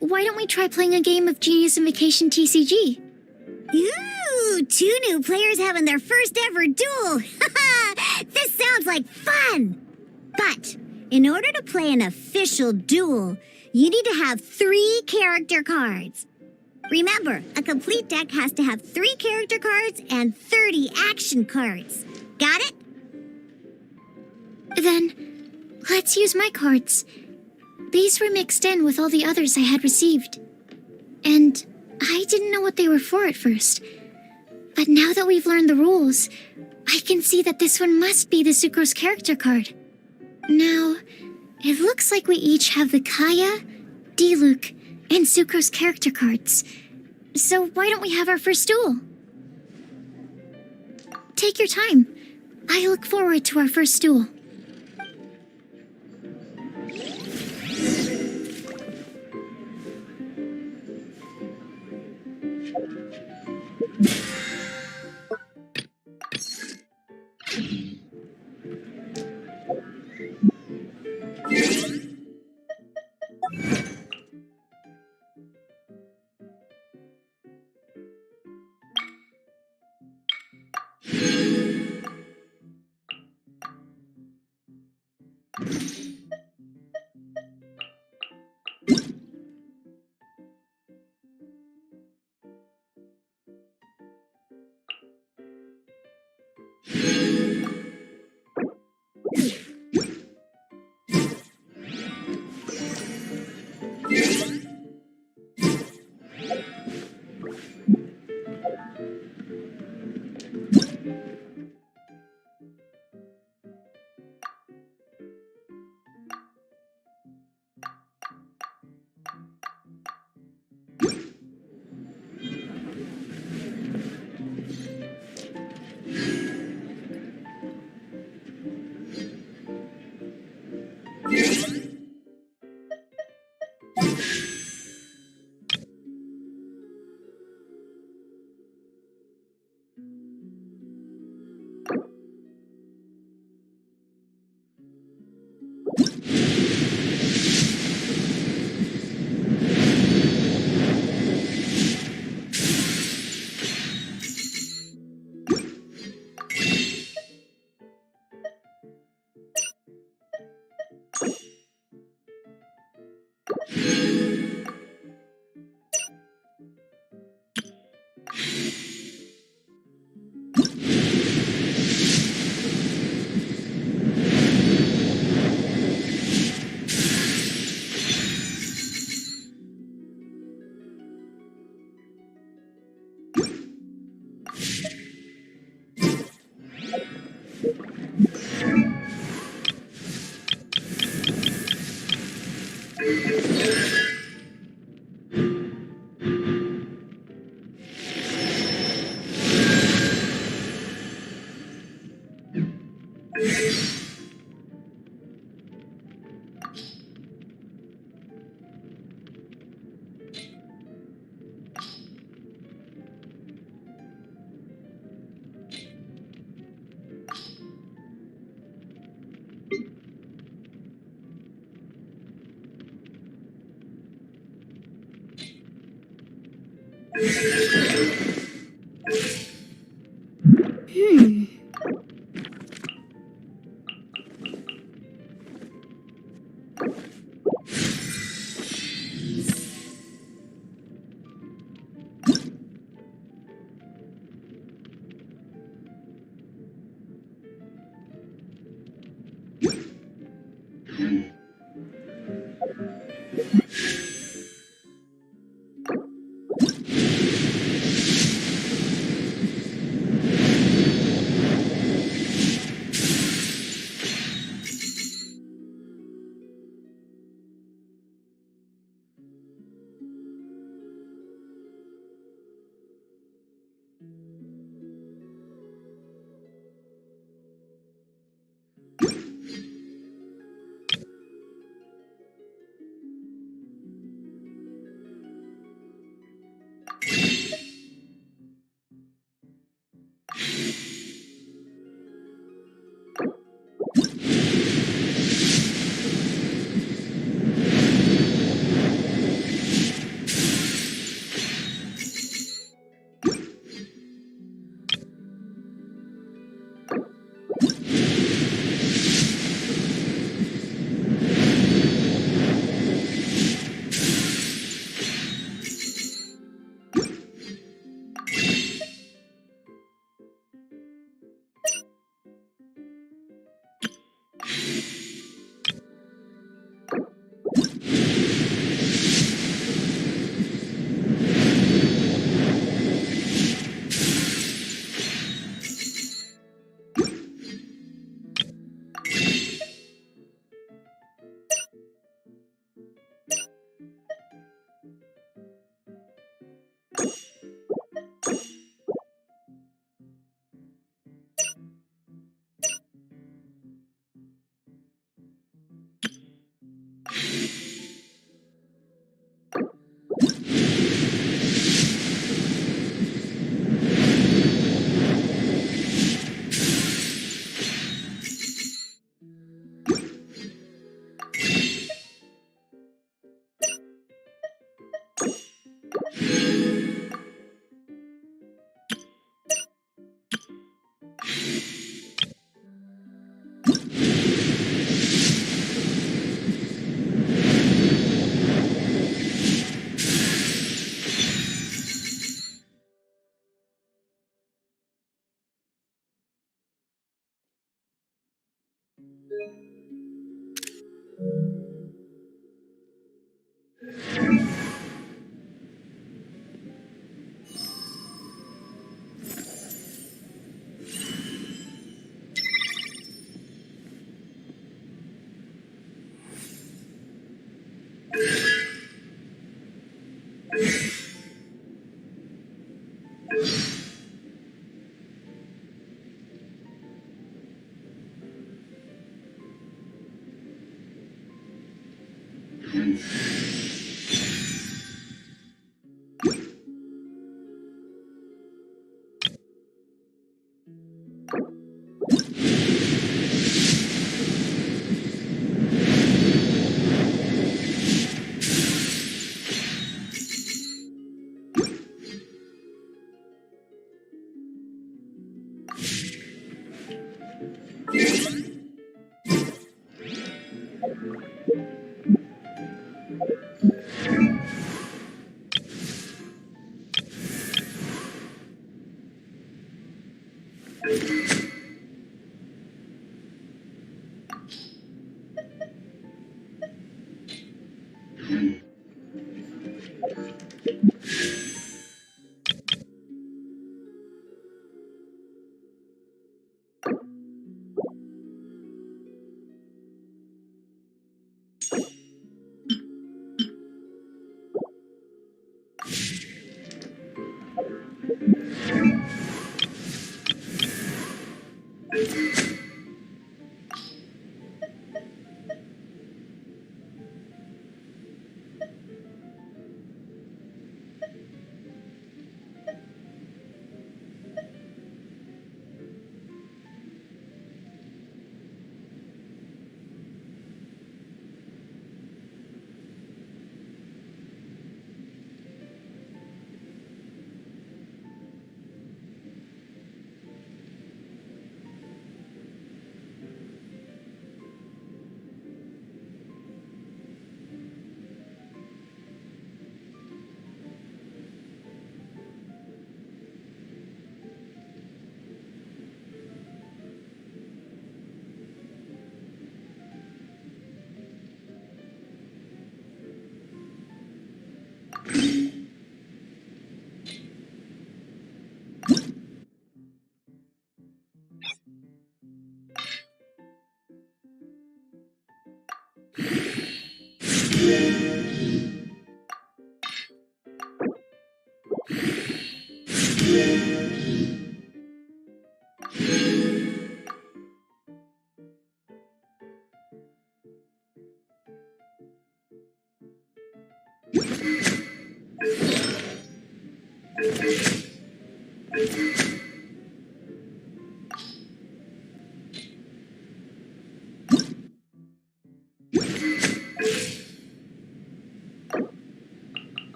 why don't we try playing a game of Genius Invocation TCG? Ooh, 2 new players having their first ever duel. This sounds like fun. But in order to play an official duel, you need to have 3 character cards. Remember, a complete deck has to have 3 character cards and 30 action cards. Got it? Then, let's use my cards. These were mixed in with all the others I had received. And I didn't know what they were for at first. But now that we've learned the rules, I can see that this one must be the Sucrose character card. Now, it looks like we each have the Kaya, Diluc, and Sucrose character cards. So why don't we have our first duel? Take your time. I look forward to our first duel.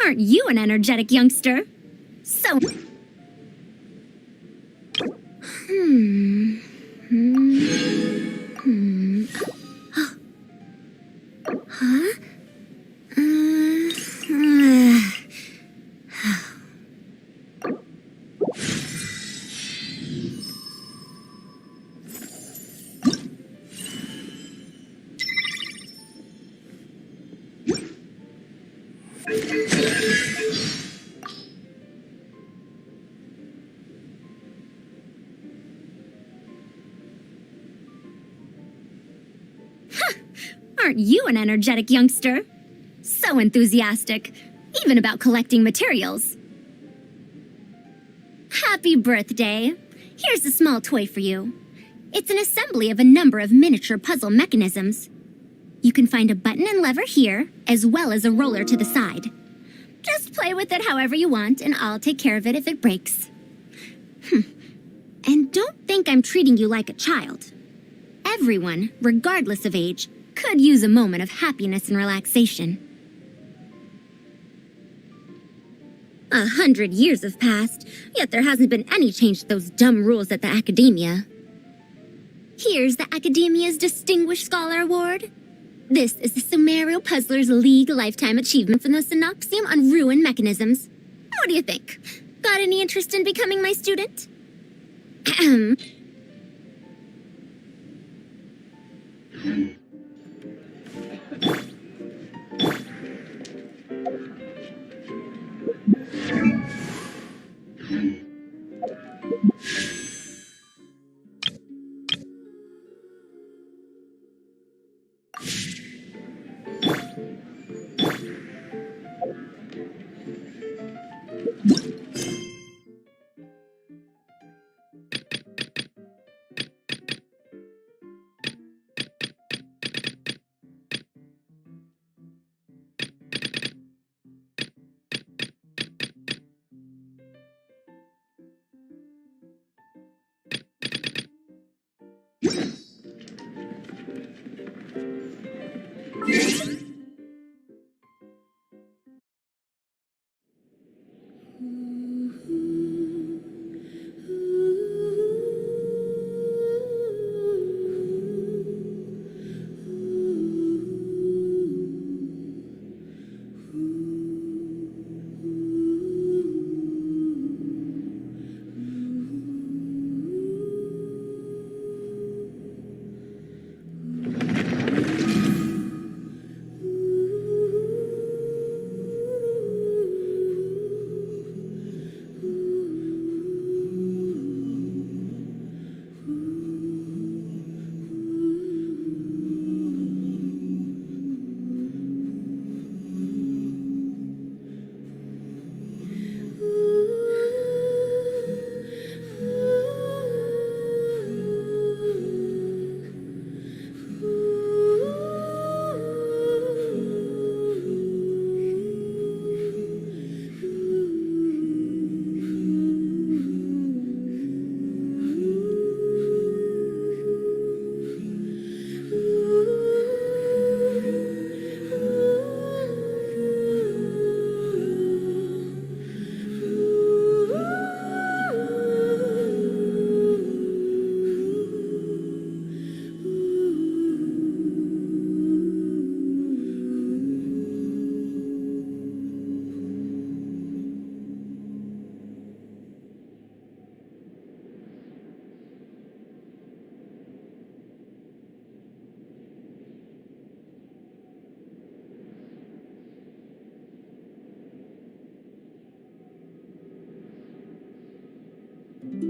Aren't you an energetic youngster? So... Huh? Aren't you an energetic youngster? So enthusiastic, even about collecting materials. Happy birthday! Here's a small toy for you. It's an assembly of a number of miniature puzzle mechanisms. You can find a button and lever here, as well as a roller to the side. Just play with it however you want, and I'll take care of it if it breaks. And don't think I'm treating you like a child. Everyone, regardless of age, could use a moment of happiness and relaxation. 100 years have passed, yet there hasn't been any change to those dumb rules at the academia. Here's the Academia's Distinguished Scholar Award. This is the Sumerio Puzzlers League Lifetime Achievement from the Synoxium on Ruin Mechanisms. What do you think? Got any interest in becoming my student? Ahem.